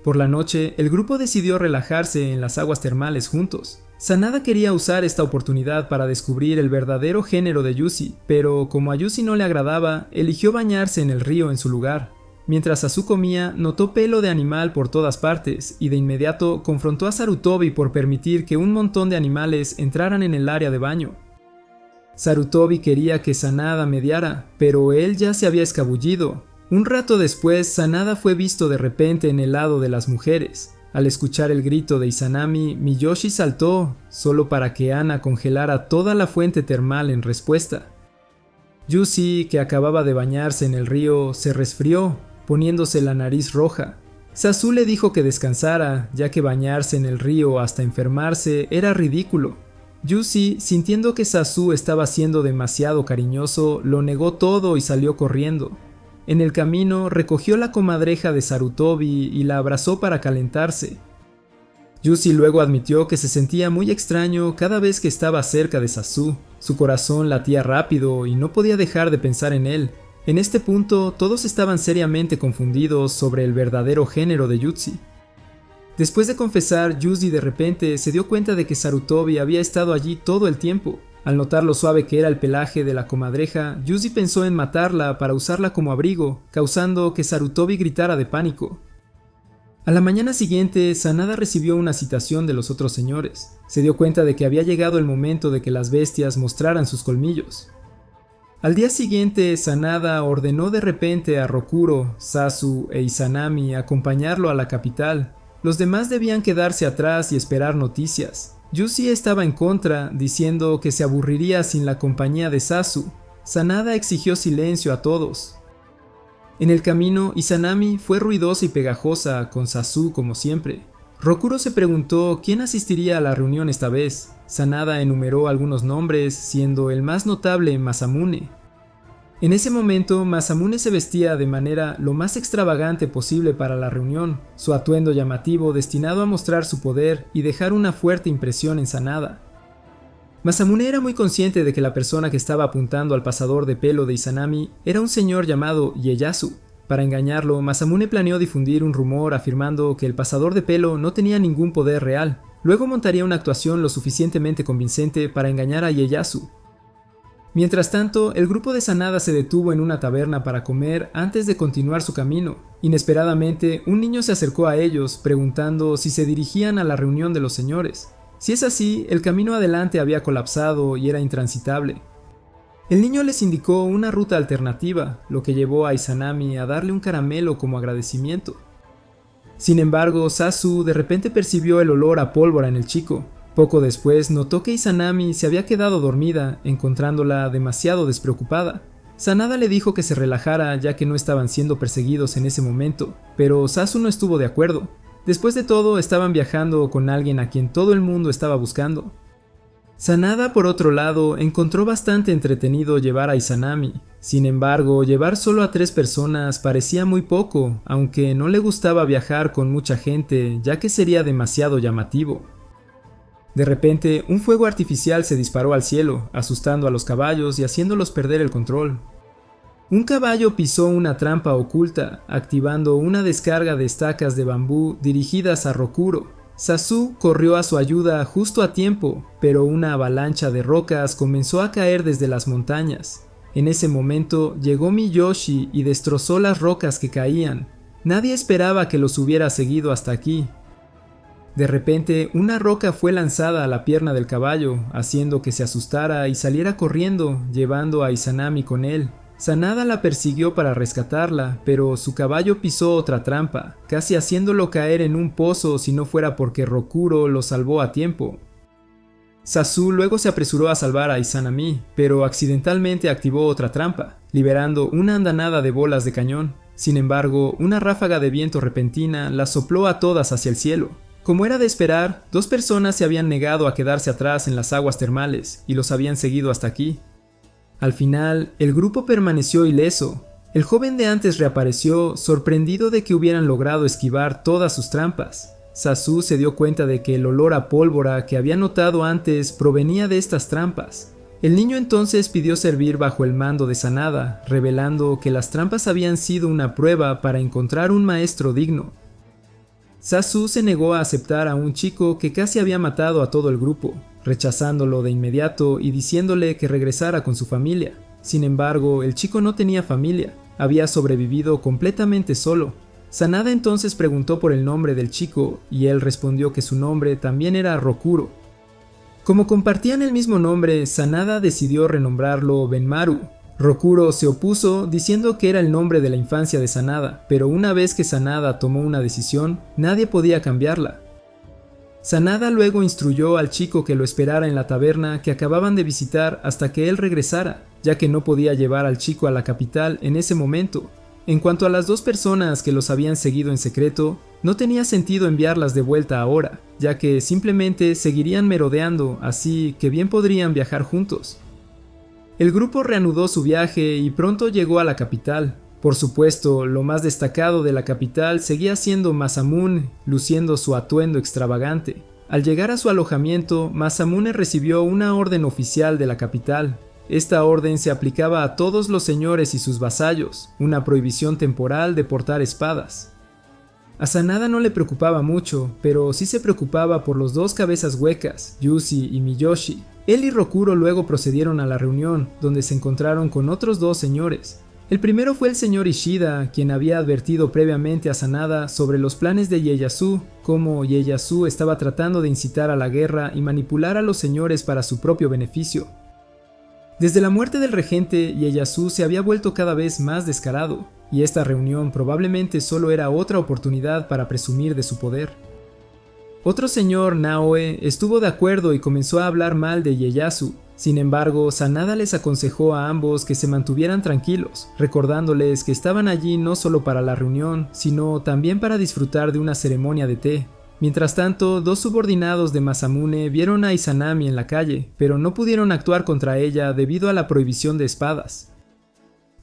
Por la noche, el grupo decidió relajarse en las aguas termales juntos. Sanada quería usar esta oportunidad para descubrir el verdadero género de Yuzi, pero como a Yuzi no le agradaba, eligió bañarse en el río en su lugar. Mientras Sasu comía, notó pelo de animal por todas partes y de inmediato confrontó a Sarutobi por permitir que un montón de animales entraran en el área de baño. Sarutobi quería que Sanada mediara, pero él ya se había escabullido. Un rato después, Sanada fue visto de repente en el lado de las mujeres. Al escuchar el grito de Izanami, Miyoshi saltó, solo para que Ana congelara toda la fuente termal en respuesta. Yuzi, que acababa de bañarse en el río, se resfrió, poniéndose la nariz roja. Sasu le dijo que descansara, ya que bañarse en el río hasta enfermarse era ridículo. Yuzi, sintiendo que Sasu estaba siendo demasiado cariñoso, lo negó todo y salió corriendo. En el camino recogió la comadreja de Sarutobi y la abrazó para calentarse. Yuzi luego admitió que se sentía muy extraño cada vez que estaba cerca de Sasu. Su corazón latía rápido y no podía dejar de pensar en él. En este punto, todos estaban seriamente confundidos sobre el verdadero género de Yuzi. Después de confesar, Yuzi de repente se dio cuenta de que Sarutobi había estado allí todo el tiempo. Al notar lo suave que era el pelaje de la comadreja, Yuzi pensó en matarla para usarla como abrigo, causando que Sarutobi gritara de pánico. A la mañana siguiente, Sanada recibió una citación de los otros señores. Se dio cuenta de que había llegado el momento de que las bestias mostraran sus colmillos. Al día siguiente, Sanada ordenó de repente a Rokuro, Sasu e Izanami acompañarlo a la capital. Los demás debían quedarse atrás y esperar noticias. Yuzi estaba en contra, diciendo que se aburriría sin la compañía de Sasu. Sanada exigió silencio a todos. En el camino, Izanami fue ruidosa y pegajosa, con Sasu como siempre. Rokuro se preguntó quién asistiría a la reunión esta vez. Sanada enumeró algunos nombres, siendo el más notable Masamune. En ese momento, Masamune se vestía de manera lo más extravagante posible para la reunión, su atuendo llamativo destinado a mostrar su poder y dejar una fuerte impresión en Sanada. Masamune era muy consciente de que la persona que estaba apuntando al pasador de pelo de Izanami era un señor llamado Ieyasu. Para engañarlo, Masamune planeó difundir un rumor afirmando que el pasador de pelo no tenía ningún poder real. Luego montaría una actuación lo suficientemente convincente para engañar a Ieyasu. Mientras tanto, el grupo de Sanada se detuvo en una taberna para comer antes de continuar su camino. Inesperadamente, un niño se acercó a ellos, preguntando si se dirigían a la reunión de los señores. Si es así, el camino adelante había colapsado y era intransitable. El niño les indicó una ruta alternativa, lo que llevó a Izanami a darle un caramelo como agradecimiento. Sin embargo, Sasu de repente percibió el olor a pólvora en el chico. Poco después notó que Izanami se había quedado dormida, encontrándola demasiado despreocupada. Sanada le dijo que se relajara ya que no estaban siendo perseguidos en ese momento, pero Sasu no estuvo de acuerdo. Después de todo, estaban viajando con alguien a quien todo el mundo estaba buscando. Sanada, por otro lado, encontró bastante entretenido llevar a Izanami. Sin embargo, llevar solo a 3 personas parecía muy poco, aunque no le gustaba viajar con mucha gente, ya que sería demasiado llamativo. De repente, un fuego artificial se disparó al cielo, asustando a los caballos y haciéndolos perder el control. Un caballo pisó una trampa oculta, activando una descarga de estacas de bambú dirigidas a Rokuro. Sasu corrió a su ayuda justo a tiempo, pero una avalancha de rocas comenzó a caer desde las montañas. En ese momento llegó Miyoshi y destrozó las rocas que caían. Nadie esperaba que los hubiera seguido hasta aquí. De repente, una roca fue lanzada a la pierna del caballo, haciendo que se asustara y saliera corriendo, llevando a Izanami con él. Sanada la persiguió para rescatarla, pero su caballo pisó otra trampa, casi haciéndolo caer en un pozo si no fuera porque Rokuro lo salvó a tiempo. Sasu luego se apresuró a salvar a Izanami, pero accidentalmente activó otra trampa, liberando una andanada de bolas de cañón. Sin embargo, una ráfaga de viento repentina las sopló a todas hacia el cielo. Como era de esperar, 2 personas se habían negado a quedarse atrás en las aguas termales y los habían seguido hasta aquí. Al final, el grupo permaneció ileso. El joven de antes reapareció, sorprendido de que hubieran logrado esquivar todas sus trampas. Sasu se dio cuenta de que el olor a pólvora que había notado antes provenía de estas trampas. El niño entonces pidió servir bajo el mando de Sanada, revelando que las trampas habían sido una prueba para encontrar un maestro digno. Sasu se negó a aceptar a un chico que casi había matado a todo el grupo, rechazándolo de inmediato y diciéndole que regresara con su familia. Sin embargo, el chico no tenía familia, había sobrevivido completamente solo. Sanada entonces preguntó por el nombre del chico y él respondió que su nombre también era Rokuro. Como compartían el mismo nombre, Sanada decidió renombrarlo Benmaru. Rokuro se opuso diciendo que era el nombre de la infancia de Sanada, pero una vez que Sanada tomó una decisión, nadie podía cambiarla. Sanada luego instruyó al chico que lo esperara en la taberna que acababan de visitar hasta que él regresara, ya que no podía llevar al chico a la capital en ese momento. En cuanto a las 2 personas que los habían seguido en secreto, no tenía sentido enviarlas de vuelta ahora, ya que simplemente seguirían merodeando, así que bien podrían viajar juntos. El grupo reanudó su viaje y pronto llegó a la capital. Por supuesto, lo más destacado de la capital seguía siendo Masamune, luciendo su atuendo extravagante. Al llegar a su alojamiento, Masamune recibió una orden oficial de la capital. Esta orden se aplicaba a todos los señores y sus vasallos, una prohibición temporal de portar espadas. A Sanada no le preocupaba mucho, pero sí se preocupaba por los dos cabezas huecas, Yuzi y Miyoshi. Él y Rokuro luego procedieron a la reunión, donde se encontraron con otros dos señores. El primero fue el señor Ishida, quien había advertido previamente a Sanada sobre los planes de Ieyasu, cómo Ieyasu estaba tratando de incitar a la guerra y manipular a los señores para su propio beneficio. Desde la muerte del regente, Ieyasu se había vuelto cada vez más descarado, y esta reunión probablemente solo era otra oportunidad para presumir de su poder. Otro señor, Naoe, estuvo de acuerdo y comenzó a hablar mal de Ieyasu. Sin embargo, Sanada les aconsejó a ambos que se mantuvieran tranquilos, recordándoles que estaban allí no solo para la reunión, sino también para disfrutar de una ceremonia de té. Mientras tanto, dos subordinados de Masamune vieron a Izanami en la calle, pero no pudieron actuar contra ella debido a la prohibición de espadas.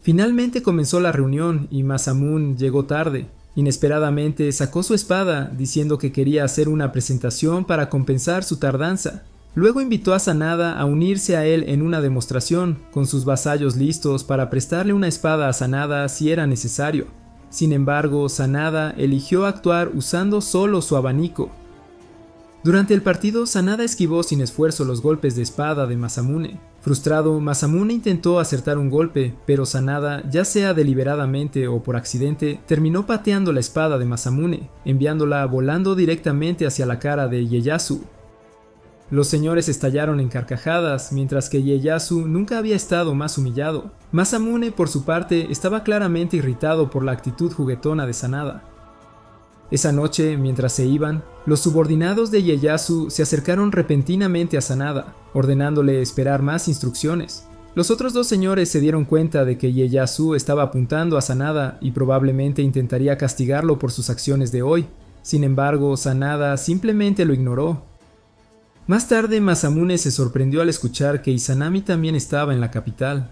Finalmente comenzó la reunión y Masamune llegó tarde. Inesperadamente sacó su espada, diciendo que quería hacer una presentación para compensar su tardanza. Luego invitó a Sanada a unirse a él en una demostración, con sus vasallos listos para prestarle una espada a Sanada si era necesario. Sin embargo, Sanada eligió actuar usando solo su abanico. Durante el partido, Sanada esquivó sin esfuerzo los golpes de espada de Masamune. Frustrado, Masamune intentó acertar un golpe, pero Sanada, ya sea deliberadamente o por accidente, terminó pateando la espada de Masamune, enviándola volando directamente hacia la cara de Ieyasu. Los señores estallaron en carcajadas, mientras que Ieyasu nunca había estado más humillado. Masamune, por su parte, estaba claramente irritado por la actitud juguetona de Sanada. Esa noche, mientras se iban, los subordinados de Ieyasu se acercaron repentinamente a Sanada, ordenándole esperar más instrucciones. Los otros dos señores se dieron cuenta de que Ieyasu estaba apuntando a Sanada y probablemente intentaría castigarlo por sus acciones de hoy. Sin embargo, Sanada simplemente lo ignoró. Más tarde, Masamune se sorprendió al escuchar que Izanami también estaba en la capital.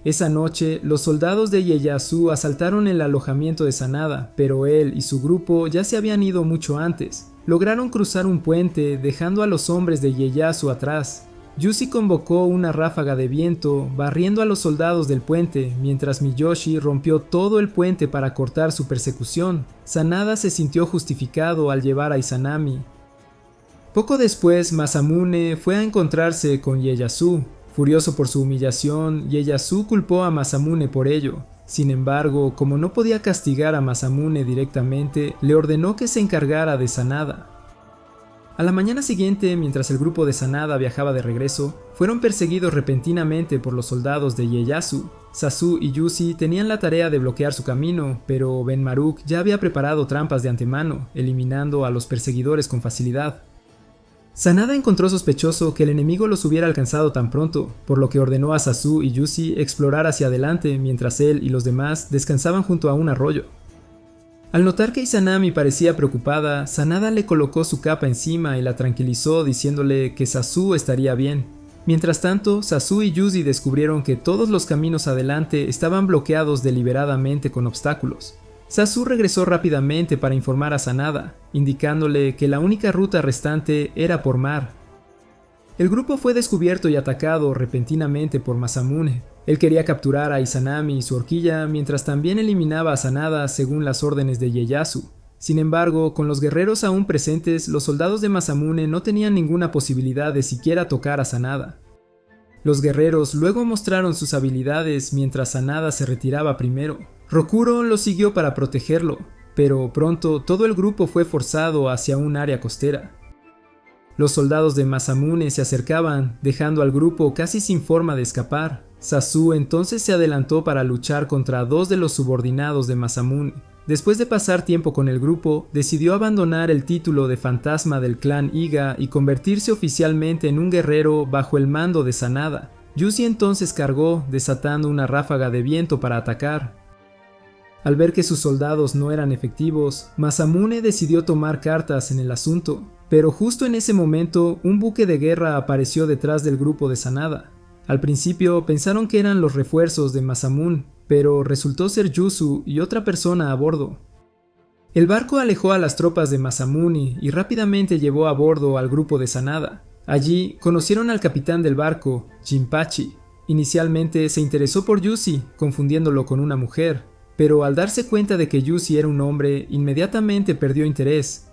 Esa noche, los soldados de Ieyasu asaltaron el alojamiento de Sanada, pero él y su grupo ya se habían ido mucho antes. Lograron cruzar un puente, dejando a los hombres de Ieyasu atrás. Yuzi convocó una ráfaga de viento, barriendo a los soldados del puente, mientras Miyoshi rompió todo el puente para cortar su persecución. Sanada se sintió justificado al llevar a Izanami. Poco después, Masamune fue a encontrarse con Ieyasu. Furioso por su humillación, Ieyasu culpó a Masamune por ello. Sin embargo, como no podía castigar a Masamune directamente, le ordenó que se encargara de Sanada. A la mañana siguiente, mientras el grupo de Sanada viajaba de regreso, fueron perseguidos repentinamente por los soldados de Ieyasu. Sasu y Yuzi tenían la tarea de bloquear su camino, pero Benmaruk ya había preparado trampas de antemano, eliminando a los perseguidores con facilidad. Sanada encontró sospechoso que el enemigo los hubiera alcanzado tan pronto, por lo que ordenó a Sasu y Yuzi explorar hacia adelante mientras él y los demás descansaban junto a un arroyo. Al notar que Izanami parecía preocupada, Sanada le colocó su capa encima y la tranquilizó diciéndole que Sasu estaría bien. Mientras tanto, Sasu y Yuzi descubrieron que todos los caminos adelante estaban bloqueados deliberadamente con obstáculos. Sasu regresó rápidamente para informar a Sanada, indicándole que la única ruta restante era por mar. El grupo fue descubierto y atacado repentinamente por Masamune. Él quería capturar a Izanami y su horquilla mientras también eliminaba a Sanada según las órdenes de Ieyasu. Sin embargo, con los guerreros aún presentes, los soldados de Masamune no tenían ninguna posibilidad de siquiera tocar a Sanada. Los guerreros luego mostraron sus habilidades mientras Sanada se retiraba primero. Rokuro lo siguió para protegerlo, pero pronto todo el grupo fue forzado hacia un área costera. Los soldados de Masamune se acercaban, dejando al grupo casi sin forma de escapar. Sasu entonces se adelantó para luchar contra dos de los subordinados de Masamune. Después de pasar tiempo con el grupo, decidió abandonar el título de fantasma del clan Iga y convertirse oficialmente en un guerrero bajo el mando de Sanada. Yuzi entonces cargó, desatando una ráfaga de viento para atacar. Al ver que sus soldados no eran efectivos, Masamune decidió tomar cartas en el asunto, pero justo en ese momento un buque de guerra apareció detrás del grupo de Sanada. Al principio pensaron que eran los refuerzos de Masamune, pero resultó ser Yuzu y otra persona a bordo. El barco alejó a las tropas de Masamune y rápidamente llevó a bordo al grupo de Sanada. Allí conocieron al capitán del barco, Jinpachi. Inicialmente se interesó por Yuzi, confundiéndolo con una mujer, pero al darse cuenta de que Yuzi era un hombre, inmediatamente perdió interés.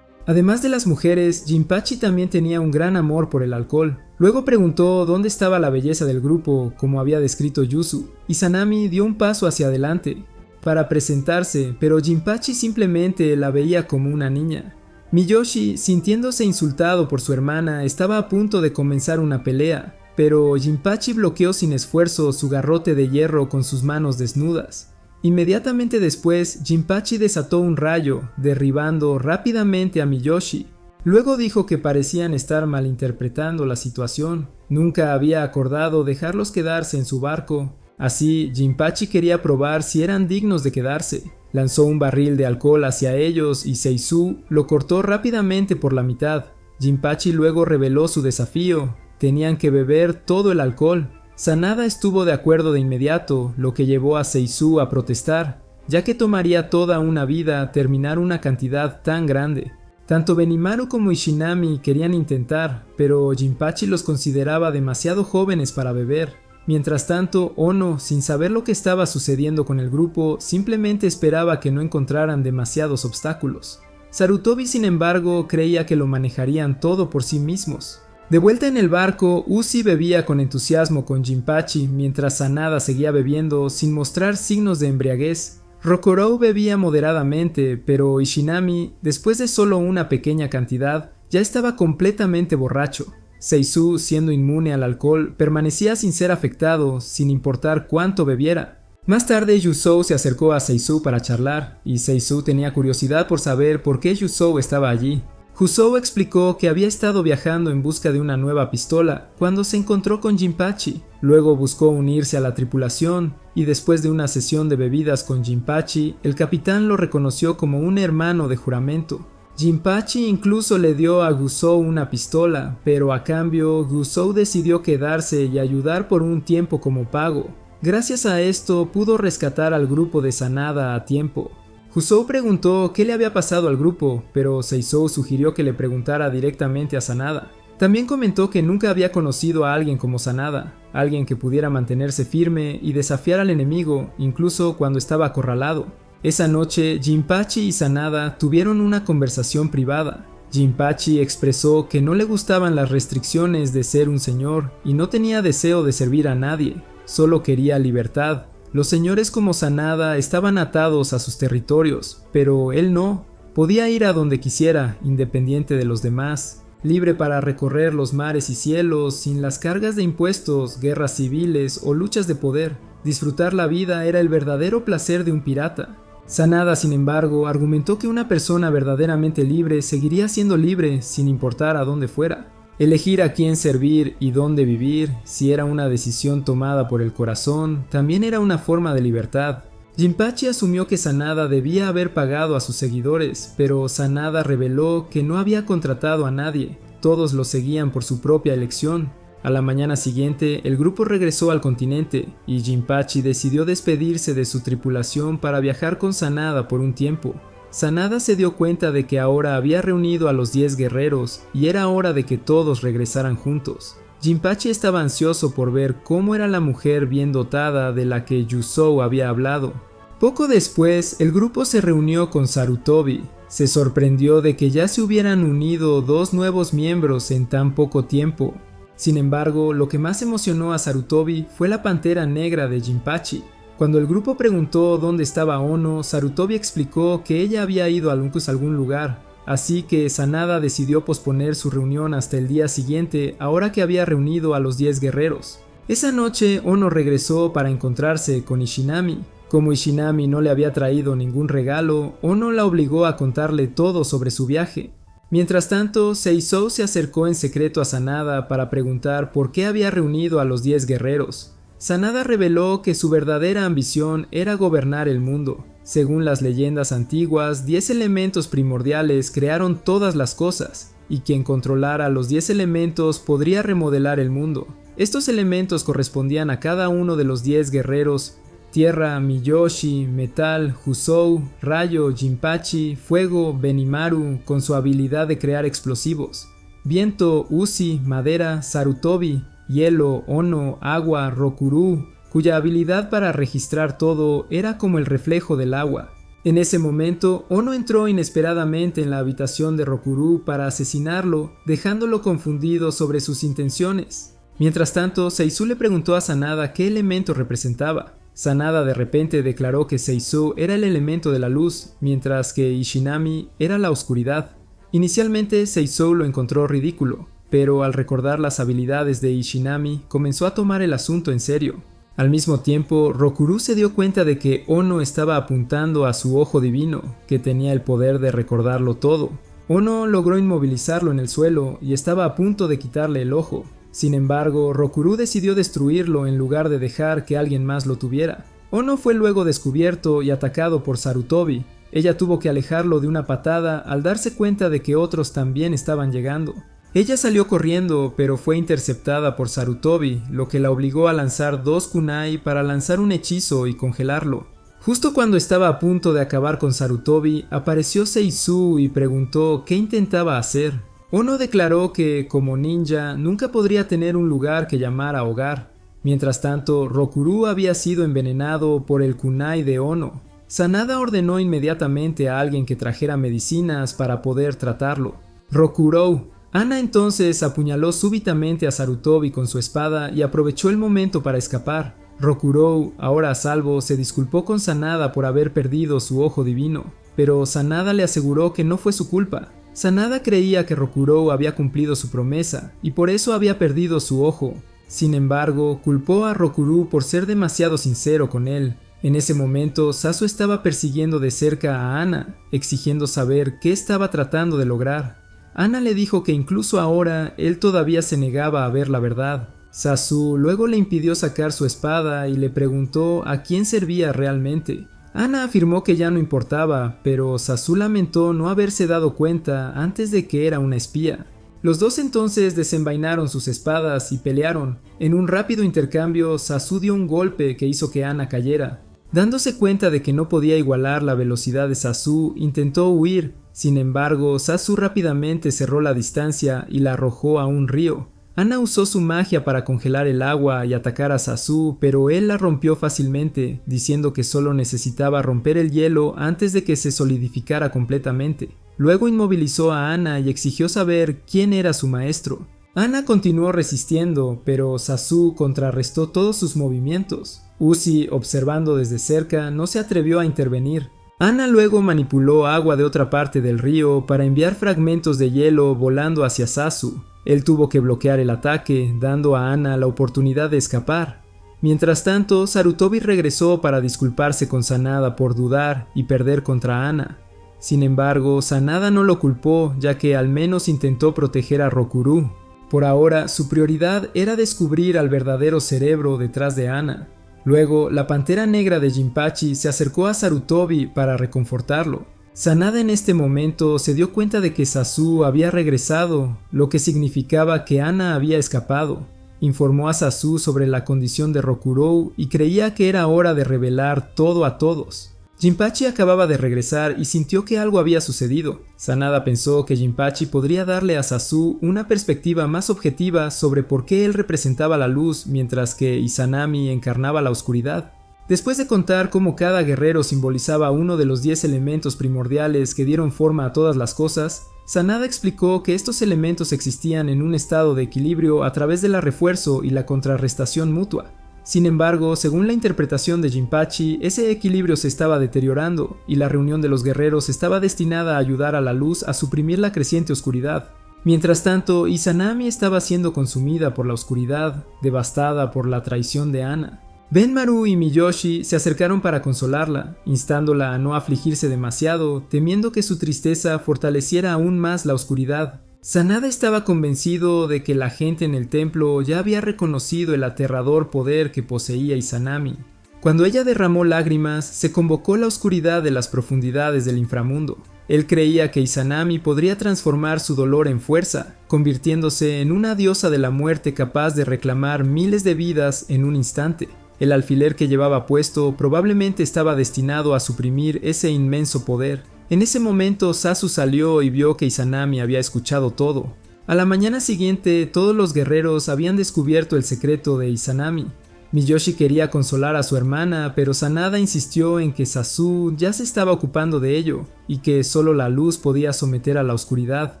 Además de las mujeres, Jinpachi también tenía un gran amor por el alcohol. Luego preguntó dónde estaba la belleza del grupo, como había descrito Yuzu, y Sanami dio un paso hacia adelante para presentarse, pero Jinpachi simplemente la veía como una niña. Miyoshi, sintiéndose insultado por su hermana, estaba a punto de comenzar una pelea, pero Jinpachi bloqueó sin esfuerzo su garrote de hierro con sus manos desnudas. Inmediatamente después, Jinpachi desató un rayo, derribando rápidamente a Miyoshi. Luego dijo que parecían estar malinterpretando la situación. Nunca había acordado dejarlos quedarse en su barco. Así, Jinpachi quería probar si eran dignos de quedarse. Lanzó un barril de alcohol hacia ellos y Seisu lo cortó rápidamente por la mitad. Jinpachi luego reveló su desafío. Tenían que beber todo el alcohol. Sanada estuvo de acuerdo de inmediato, lo que llevó a Seisu a protestar, ya que tomaría toda una vida terminar una cantidad tan grande. Tanto Benimaru como Ishinami querían intentar, pero Jinpachi los consideraba demasiado jóvenes para beber. Mientras tanto, Ono, sin saber lo que estaba sucediendo con el grupo, simplemente esperaba que no encontraran demasiados obstáculos. Sarutobi, sin embargo, creía que lo manejarían todo por sí mismos. De vuelta en el barco, Uzi bebía con entusiasmo con Jinpachi, mientras Sanada seguía bebiendo sin mostrar signos de embriaguez. Rokurou bebía moderadamente, pero Ishinami, después de solo una pequeña cantidad, ya estaba completamente borracho. Seisu, siendo inmune al alcohol, permanecía sin ser afectado, sin importar cuánto bebiera. Más tarde, Yuzou se acercó a Seisu para charlar, y Seisu tenía curiosidad por saber por qué Yuzou estaba allí. Yuzou explicó que había estado viajando en busca de una nueva pistola cuando se encontró con Jinpachi. Luego buscó unirse a la tripulación y después de una sesión de bebidas con Jinpachi, el capitán lo reconoció como un hermano de juramento. Jinpachi incluso le dio a Yuzou una pistola, pero a cambio Yuzou decidió quedarse y ayudar por un tiempo como pago. Gracias a esto pudo rescatar al grupo de Sanada a tiempo. Yuzou preguntó qué le había pasado al grupo, pero Seisou sugirió que le preguntara directamente a Sanada. También comentó que nunca había conocido a alguien como Sanada, alguien que pudiera mantenerse firme y desafiar al enemigo, incluso cuando estaba acorralado. Esa noche, Jinpachi y Sanada tuvieron una conversación privada. Jinpachi expresó que no le gustaban las restricciones de ser un señor y no tenía deseo de servir a nadie, solo quería libertad. Los señores como Sanada estaban atados a sus territorios, pero él no. Podía ir a donde quisiera, independiente de los demás, libre para recorrer los mares y cielos, sin las cargas de impuestos, guerras civiles o luchas de poder. Disfrutar la vida era el verdadero placer de un pirata. Sanada, sin embargo, argumentó que una persona verdaderamente libre seguiría siendo libre sin importar a dónde fuera. Elegir a quién servir y dónde vivir, si era una decisión tomada por el corazón, también era una forma de libertad. Jinpachi asumió que Sanada debía haber pagado a sus seguidores, pero Sanada reveló que no había contratado a nadie, todos lo seguían por su propia elección. A la mañana siguiente, el grupo regresó al continente, y Jinpachi decidió despedirse de su tripulación para viajar con Sanada por un tiempo. Sanada se dio cuenta de que ahora había reunido a los 10 guerreros y era hora de que todos regresaran juntos. Jinpachi estaba ansioso por ver cómo era la mujer bien dotada de la que Yuzou había hablado. Poco después, el grupo se reunió con Sarutobi. Se sorprendió de que ya se hubieran unido 2 nuevos miembros en tan poco tiempo. Sin embargo, lo que más emocionó a Sarutobi fue la pantera negra de Jinpachi. Cuando el grupo preguntó dónde estaba Ono, Sarutobi explicó que ella había ido a algún lugar, así que Sanada decidió posponer su reunión hasta el día siguiente, ahora que había reunido a los 10 guerreros. Esa noche, Ono regresó para encontrarse con Ishinami. Como Ishinami no le había traído ningún regalo, Ono la obligó a contarle todo sobre su viaje. Mientras tanto, Seisou se acercó en secreto a Sanada para preguntar por qué había reunido a los 10 guerreros. Sanada reveló que su verdadera ambición era gobernar el mundo. Según las leyendas antiguas, 10 elementos primordiales crearon todas las cosas, y quien controlara los 10 elementos podría remodelar el mundo. Estos elementos correspondían a cada uno de los 10 guerreros: tierra, Miyoshi; metal, Yuzou; rayo, Jinpachi; fuego, Benimaru, con su habilidad de crear explosivos; viento, Uzi; madera, Sarutobi; hielo, ono, agua, Rokuru, cuya habilidad para registrar todo era como el reflejo del agua. En ese momento, Ono entró inesperadamente en la habitación de Rokuru para asesinarlo, dejándolo confundido sobre sus intenciones. Mientras tanto, Seisu le preguntó a Sanada qué elemento representaba. Sanada de repente declaró que Seisu era el elemento de la luz, mientras que Ishinami era la oscuridad. Inicialmente, Seisu lo encontró ridículo, pero al recordar las habilidades de Ishinami, comenzó a tomar el asunto en serio. Al mismo tiempo, Rokuru se dio cuenta de que Ono estaba apuntando a su ojo divino, que tenía el poder de recordarlo todo. Ono logró inmovilizarlo en el suelo y estaba a punto de quitarle el ojo. Sin embargo, Rokuru decidió destruirlo en lugar de dejar que alguien más lo tuviera. Ono fue luego descubierto y atacado por Sarutobi. Ella tuvo que alejarlo de una patada al darse cuenta de que otros también estaban llegando. Ella salió corriendo, pero fue interceptada por Sarutobi, lo que la obligó a lanzar 2 kunai para lanzar un hechizo y congelarlo. Justo cuando estaba a punto de acabar con Sarutobi, apareció Seisu y preguntó qué intentaba hacer. Ono declaró que, como ninja, nunca podría tener un lugar que llamara hogar. Mientras tanto, Rokuru había sido envenenado por el kunai de Ono. Sanada ordenó inmediatamente a alguien que trajera medicinas para poder tratarlo. Rokurou. Ana entonces apuñaló súbitamente a Sarutobi con su espada y aprovechó el momento para escapar. Rokurou, ahora a salvo, se disculpó con Sanada por haber perdido su ojo divino, pero Sanada le aseguró que no fue su culpa. Sanada creía que Rokurou había cumplido su promesa y por eso había perdido su ojo. Sin embargo, culpó a Rokuru por ser demasiado sincero con él. En ese momento, Sasu estaba persiguiendo de cerca a Ana, exigiendo saber qué estaba tratando de lograr. Ana le dijo que incluso ahora él todavía se negaba a ver la verdad. Sasu luego le impidió sacar su espada y le preguntó a quién servía realmente. Ana afirmó que ya no importaba, pero Sasu lamentó no haberse dado cuenta antes de que era una espía. Los dos entonces desenvainaron sus espadas y pelearon. En un rápido intercambio, Sasu dio un golpe que hizo que Ana cayera. Dándose cuenta de que no podía igualar la velocidad de Sasu, intentó huir. Sin embargo, Sasu rápidamente cerró la distancia y la arrojó a un río. Ana usó su magia para congelar el agua y atacar a Sasu, pero él la rompió fácilmente, diciendo que solo necesitaba romper el hielo antes de que se solidificara completamente. Luego inmovilizó a Ana y exigió saber quién era su maestro. Ana continuó resistiendo, pero Sasu contrarrestó todos sus movimientos. Uzi, observando desde cerca, no se atrevió a intervenir. Ana luego manipuló agua de otra parte del río para enviar fragmentos de hielo volando hacia Sasu. Él tuvo que bloquear el ataque, dando a Ana la oportunidad de escapar. Mientras tanto, Sarutobi regresó para disculparse con Sanada por dudar y perder contra Ana. Sin embargo, Sanada no lo culpó, ya que al menos intentó proteger a Rokuru. Por ahora, su prioridad era descubrir al verdadero cerebro detrás de Ana. Luego, la Pantera Negra de Jinpachi se acercó a Sarutobi para reconfortarlo. Sanada en este momento se dio cuenta de que Sasu había regresado, lo que significaba que Ana había escapado. Informó a Sasu sobre la condición de Rokurou y creía que era hora de revelar todo a todos. Jinpachi acababa de regresar y sintió que algo había sucedido. Sanada pensó que Jinpachi podría darle a Sasu una perspectiva más objetiva sobre por qué él representaba la luz mientras que Izanami encarnaba la oscuridad. Después de contar cómo cada guerrero simbolizaba uno de los 10 elementos primordiales que dieron forma a todas las cosas, Sanada explicó que estos elementos existían en un estado de equilibrio a través del refuerzo y la contrarrestación mutua. Sin embargo, según la interpretación de Jinpachi, ese equilibrio se estaba deteriorando y la reunión de los guerreros estaba destinada a ayudar a la luz a suprimir la creciente oscuridad. Mientras tanto, Izanami estaba siendo consumida por la oscuridad, devastada por la traición de Ana. Benmaru y Miyoshi se acercaron para consolarla, instándola a no afligirse demasiado, temiendo que su tristeza fortaleciera aún más la oscuridad. Sanada estaba convencido de que la gente en el templo ya había reconocido el aterrador poder que poseía Izanami. Cuando ella derramó lágrimas, se convocó la oscuridad de las profundidades del inframundo. Él creía que Izanami podría transformar su dolor en fuerza, convirtiéndose en una diosa de la muerte capaz de reclamar miles de vidas en un instante. El alfiler que llevaba puesto probablemente estaba destinado a suprimir ese inmenso poder. En ese momento Sasu salió y vio que Izanami había escuchado todo. A la mañana siguiente, todos los guerreros habían descubierto el secreto de Izanami. Miyoshi quería consolar a su hermana, pero Sanada insistió en que Sasu ya se estaba ocupando de ello, y que solo la luz podía someter a la oscuridad.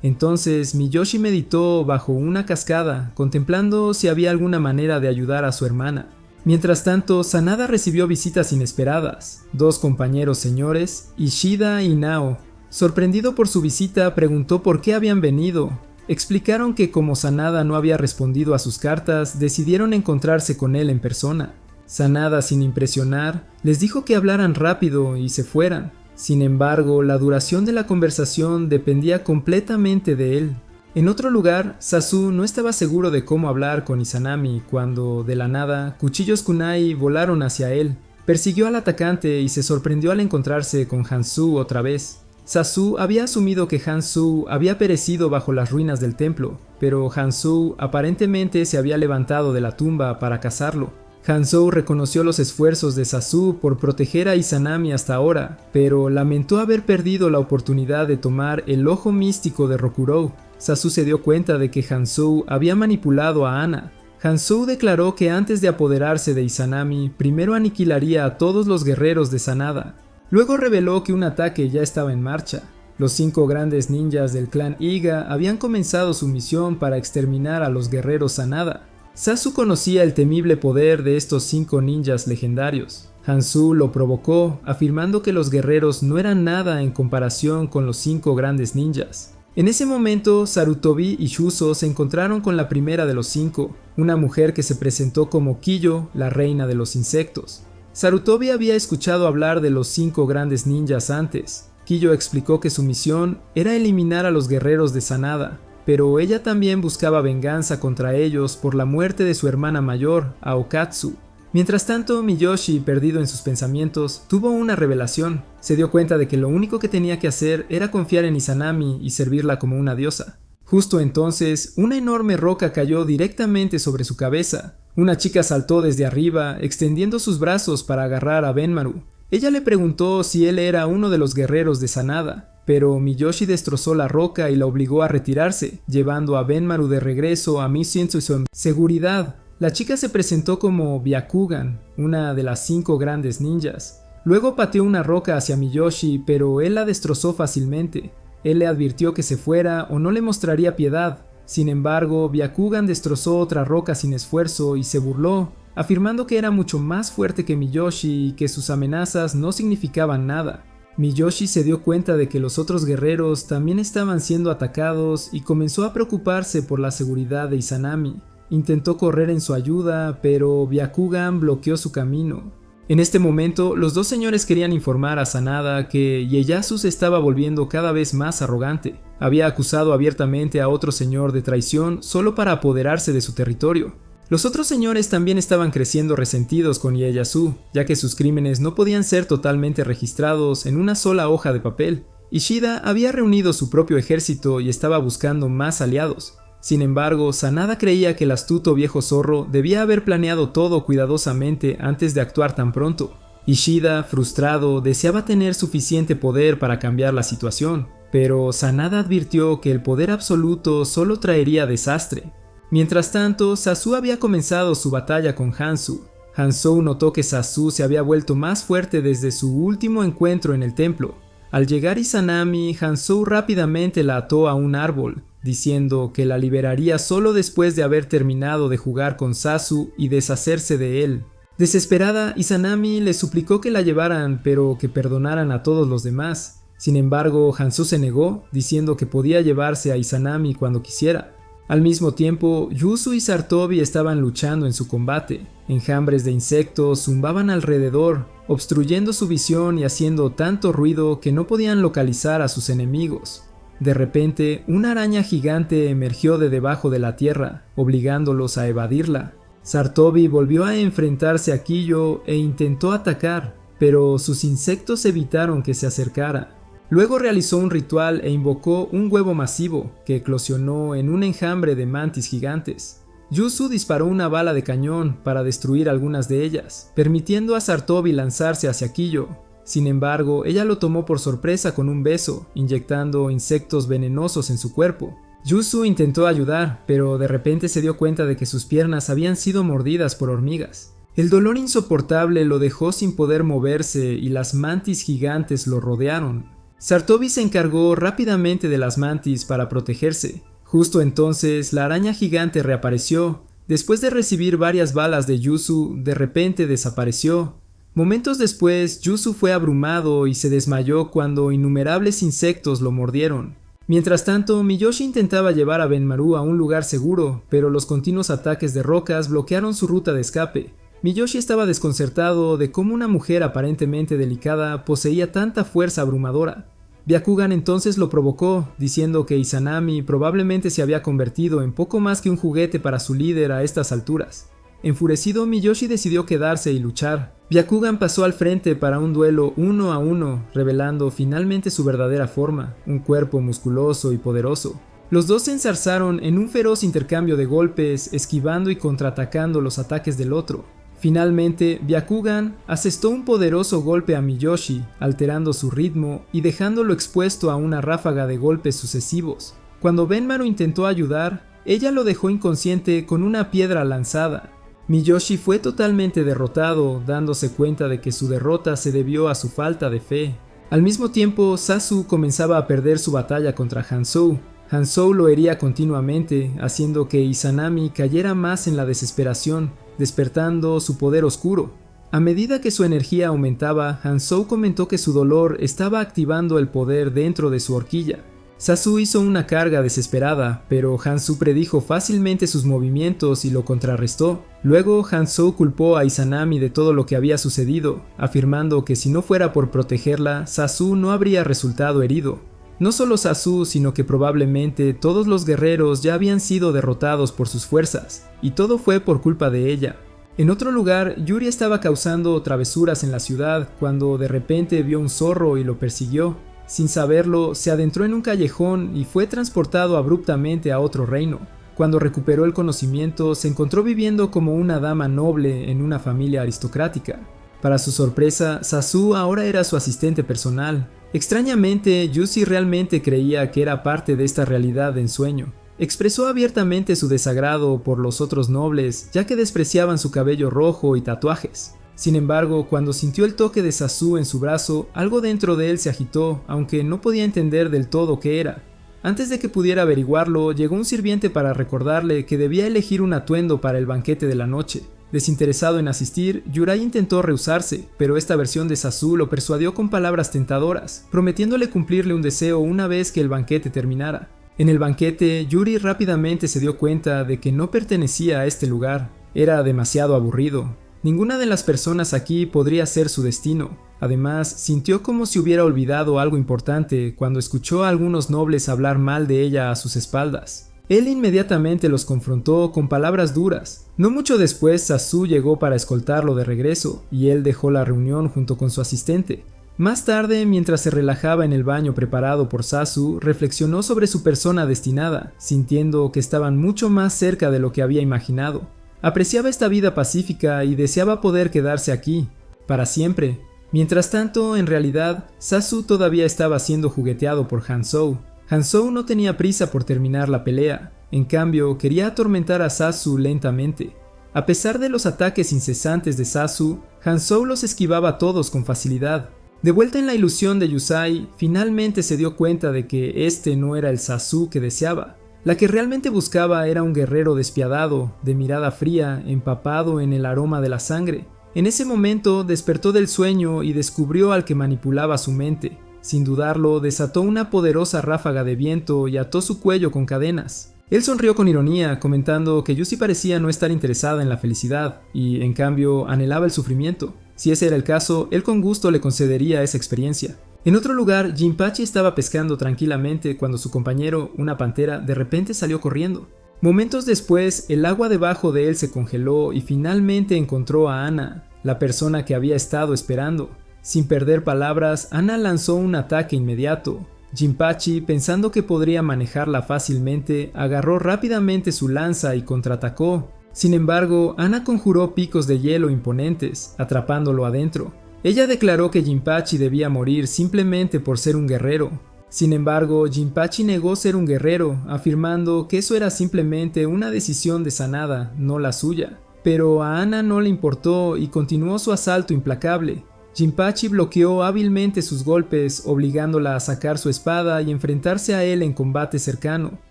Entonces Miyoshi meditó bajo una cascada, contemplando si había alguna manera de ayudar a su hermana. Mientras tanto, Sanada recibió visitas inesperadas, 2 compañeros señores, Ishida y Nao. Sorprendido por su visita, preguntó por qué habían venido. Explicaron que como Sanada no había respondido a sus cartas, decidieron encontrarse con él en persona. Sanada, sin impresionar, les dijo que hablaran rápido y se fueran. Sin embargo, la duración de la conversación dependía completamente de él. En otro lugar, Sasu no estaba seguro de cómo hablar con Izanami cuando, de la nada, cuchillos kunai volaron hacia él. Persiguió al atacante y se sorprendió al encontrarse con Hansu otra vez. Sasu había asumido que Hansu había perecido bajo las ruinas del templo, pero Hansu aparentemente se había levantado de la tumba para cazarlo. Hansu reconoció los esfuerzos de Sasu por proteger a Izanami hasta ahora, pero lamentó haber perdido la oportunidad de tomar el ojo místico de Rokurou. Sasu se dio cuenta de que Hansu había manipulado a Ana. Hansu declaró que antes de apoderarse de Izanami, primero aniquilaría a todos los guerreros de Sanada. Luego reveló que un ataque ya estaba en marcha. Los 5 grandes ninjas del clan Iga habían comenzado su misión para exterminar a los guerreros Sanada. Sasu conocía el temible poder de estos 5 ninjas legendarios. Hansu lo provocó, afirmando que los guerreros no eran nada en comparación con los 5 grandes ninjas. En ese momento, Sarutobi y Shuso se encontraron con la primera de los 5, una mujer que se presentó como Kiyo, la reina de los insectos. Sarutobi había escuchado hablar de los 5 grandes ninjas antes. Kiyo explicó que su misión era eliminar a los guerreros de Sanada, pero ella también buscaba venganza contra ellos por la muerte de su hermana mayor, Aokatsu. Mientras tanto, Miyoshi, perdido en sus pensamientos, tuvo una revelación. Se dio cuenta de que lo único que tenía que hacer era confiar en Izanami y servirla como una diosa. Justo entonces, una enorme roca cayó directamente sobre su cabeza. Una chica saltó desde arriba, extendiendo sus brazos para agarrar a Benmaru. Ella le preguntó si él era uno de los guerreros de Sanada, pero Miyoshi destrozó la roca y la obligó a retirarse, llevando a Benmaru de regreso a Mishitsu. Seguridad. La chica se presentó como Byakugan, una de las 5 grandes ninjas. Luego pateó una roca hacia Miyoshi, pero él la destrozó fácilmente. Él le advirtió que se fuera o no le mostraría piedad. Sin embargo, Byakugan destrozó otra roca sin esfuerzo y se burló, afirmando que era mucho más fuerte que Miyoshi y que sus amenazas no significaban nada. Miyoshi se dio cuenta de que los otros guerreros también estaban siendo atacados y comenzó a preocuparse por la seguridad de Izanami. Intentó correr en su ayuda, pero Byakugan bloqueó su camino. En este momento, los 2 señores querían informar a Sanada que Ieyasu se estaba volviendo cada vez más arrogante. Había acusado abiertamente a otro señor de traición solo para apoderarse de su territorio. Los otros señores también estaban creciendo resentidos con Ieyasu, ya que sus crímenes no podían ser totalmente registrados en una sola hoja de papel. Ishida había reunido su propio ejército y estaba buscando más aliados. Sin embargo, Sanada creía que el astuto viejo zorro debía haber planeado todo cuidadosamente antes de actuar tan pronto. Ishida, frustrado, deseaba tener suficiente poder para cambiar la situación, pero Sanada advirtió que el poder absoluto solo traería desastre. Mientras tanto, Sasu había comenzado su batalla con Hansu. Hansu notó que Sasu se había vuelto más fuerte desde su último encuentro en el templo. Al llegar Izanami, Hansu rápidamente la ató a un árbol, diciendo que la liberaría solo después de haber terminado de jugar con Sasu y deshacerse de él. Desesperada, Izanami le suplicó que la llevaran, pero que perdonaran a todos los demás. Sin embargo, Hansu se negó, diciendo que podía llevarse a Izanami cuando quisiera. Al mismo tiempo, Yuzu y Sarutobi estaban luchando en su combate. Enjambres de insectos zumbaban alrededor, obstruyendo su visión y haciendo tanto ruido que no podían localizar a sus enemigos. De repente, una araña gigante emergió de debajo de la tierra, obligándolos a evadirla. Sarutobi volvió a enfrentarse a Kiyo e intentó atacar, pero sus insectos evitaron que se acercara. Luego realizó un ritual e invocó un huevo masivo, que eclosionó en un enjambre de mantis gigantes. Yuzu disparó una bala de cañón para destruir algunas de ellas, permitiendo a Sarutobi lanzarse hacia Kiyo. Sin embargo, ella lo tomó por sorpresa con un beso, inyectando insectos venenosos en su cuerpo. Yuzu intentó ayudar, pero de repente se dio cuenta de que sus piernas habían sido mordidas por hormigas. El dolor insoportable lo dejó sin poder moverse y las mantis gigantes lo rodearon. Sarutobi se encargó rápidamente de las mantis para protegerse. Justo entonces, la araña gigante reapareció. Después de recibir varias balas de Yuzu, de repente desapareció. Momentos después, Yuzu fue abrumado y se desmayó cuando innumerables insectos lo mordieron. Mientras tanto, Miyoshi intentaba llevar a Benmaru a un lugar seguro, pero los continuos ataques de rocas bloquearon su ruta de escape. Miyoshi estaba desconcertado de cómo una mujer aparentemente delicada poseía tanta fuerza abrumadora. Byakugan entonces lo provocó, diciendo que Izanami probablemente se había convertido en poco más que un juguete para su líder a estas alturas. Enfurecido, Miyoshi decidió quedarse y luchar. Byakugan pasó al frente para un duelo 1 a 1, revelando finalmente su verdadera forma, un cuerpo musculoso y poderoso. Los dos se enzarzaron en un feroz intercambio de golpes, esquivando y contraatacando los ataques del otro. Finalmente, Byakugan asestó un poderoso golpe a Miyoshi, alterando su ritmo y dejándolo expuesto a una ráfaga de golpes sucesivos. Cuando Benmaru intentó ayudar, ella lo dejó inconsciente con una piedra lanzada. Miyoshi fue totalmente derrotado, dándose cuenta de que su derrota se debió a su falta de fe. Al mismo tiempo, Sasu comenzaba a perder su batalla contra Hansou. Hansou lo hería continuamente, haciendo que Izanami cayera más en la desesperación, despertando su poder oscuro. A medida que su energía aumentaba, Hansou comentó que su dolor estaba activando el poder dentro de su horquilla. Sasu hizo una carga desesperada, pero Hansou predijo fácilmente sus movimientos y lo contrarrestó. Luego, Hansou culpó a Izanami de todo lo que había sucedido, afirmando que si no fuera por protegerla, Sasu no habría resultado herido. No solo Sasu, sino que probablemente todos los guerreros ya habían sido derrotados por sus fuerzas, y todo fue por culpa de ella. En otro lugar, Yuri estaba causando travesuras en la ciudad cuando de repente vio un zorro y lo persiguió. Sin saberlo, se adentró en un callejón y fue transportado abruptamente a otro reino. Cuando recuperó el conocimiento, se encontró viviendo como una dama noble en una familia aristocrática. Para su sorpresa, Sasu ahora era su asistente personal. Extrañamente, Yuzi realmente creía que era parte de esta realidad de ensueño. Expresó abiertamente su desagrado por los otros nobles, ya que despreciaban su cabello rojo y tatuajes. Sin embargo, cuando sintió el toque de Sasu en su brazo, algo dentro de él se agitó, aunque no podía entender del todo qué era. Antes de que pudiera averiguarlo, llegó un sirviente para recordarle que debía elegir un atuendo para el banquete de la noche. Desinteresado en asistir, Yurai intentó rehusarse, pero esta versión de Sasu lo persuadió con palabras tentadoras, prometiéndole cumplirle un deseo una vez que el banquete terminara. En el banquete, Yuri rápidamente se dio cuenta de que no pertenecía a este lugar. Era demasiado aburrido. Ninguna de las personas aquí podría ser su destino. Además, sintió como si hubiera olvidado algo importante cuando escuchó a algunos nobles hablar mal de ella a sus espaldas. Él inmediatamente los confrontó con palabras duras. No mucho después, Sasu llegó para escoltarlo de regreso, y él dejó la reunión junto con su asistente. Más tarde, mientras se relajaba en el baño preparado por Sasu, reflexionó sobre su persona destinada, sintiendo que estaban mucho más cerca de lo que había imaginado. Apreciaba esta vida pacífica y deseaba poder quedarse aquí, para siempre. Mientras tanto, en realidad, Sasu todavía estaba siendo jugueteado por Hansou. Hansou no tenía prisa por terminar la pelea, en cambio quería atormentar a Sasu lentamente. A pesar de los ataques incesantes de Sasu, Hansou los esquivaba todos con facilidad. De vuelta en la ilusión de Yusai, finalmente se dio cuenta de que este no era el Sasu que deseaba. La que realmente buscaba era un guerrero despiadado, de mirada fría, empapado en el aroma de la sangre. En ese momento despertó del sueño y descubrió al que manipulaba su mente. Sin dudarlo, desató una poderosa ráfaga de viento y ató su cuello con cadenas. Él sonrió con ironía, comentando que Yuzi parecía no estar interesada en la felicidad, y en cambio anhelaba el sufrimiento. Si ese era el caso, él con gusto le concedería esa experiencia. En otro lugar, Jinpachi estaba pescando tranquilamente cuando su compañero, una pantera, de repente salió corriendo. Momentos después, el agua debajo de él se congeló y finalmente encontró a Ana, la persona que había estado esperando. Sin perder palabras, Ana lanzó un ataque inmediato. Jinpachi, pensando que podría manejarla fácilmente, agarró rápidamente su lanza y contraatacó. Sin embargo, Ana conjuró picos de hielo imponentes, atrapándolo adentro. Ella declaró que Jinpachi debía morir simplemente por ser un guerrero. Sin embargo, Jinpachi negó ser un guerrero, afirmando que eso era simplemente una decisión de Sanada, no la suya. Pero a Anna no le importó y continuó su asalto implacable. Jinpachi bloqueó hábilmente sus golpes, obligándola a sacar su espada y enfrentarse a él en combate cercano.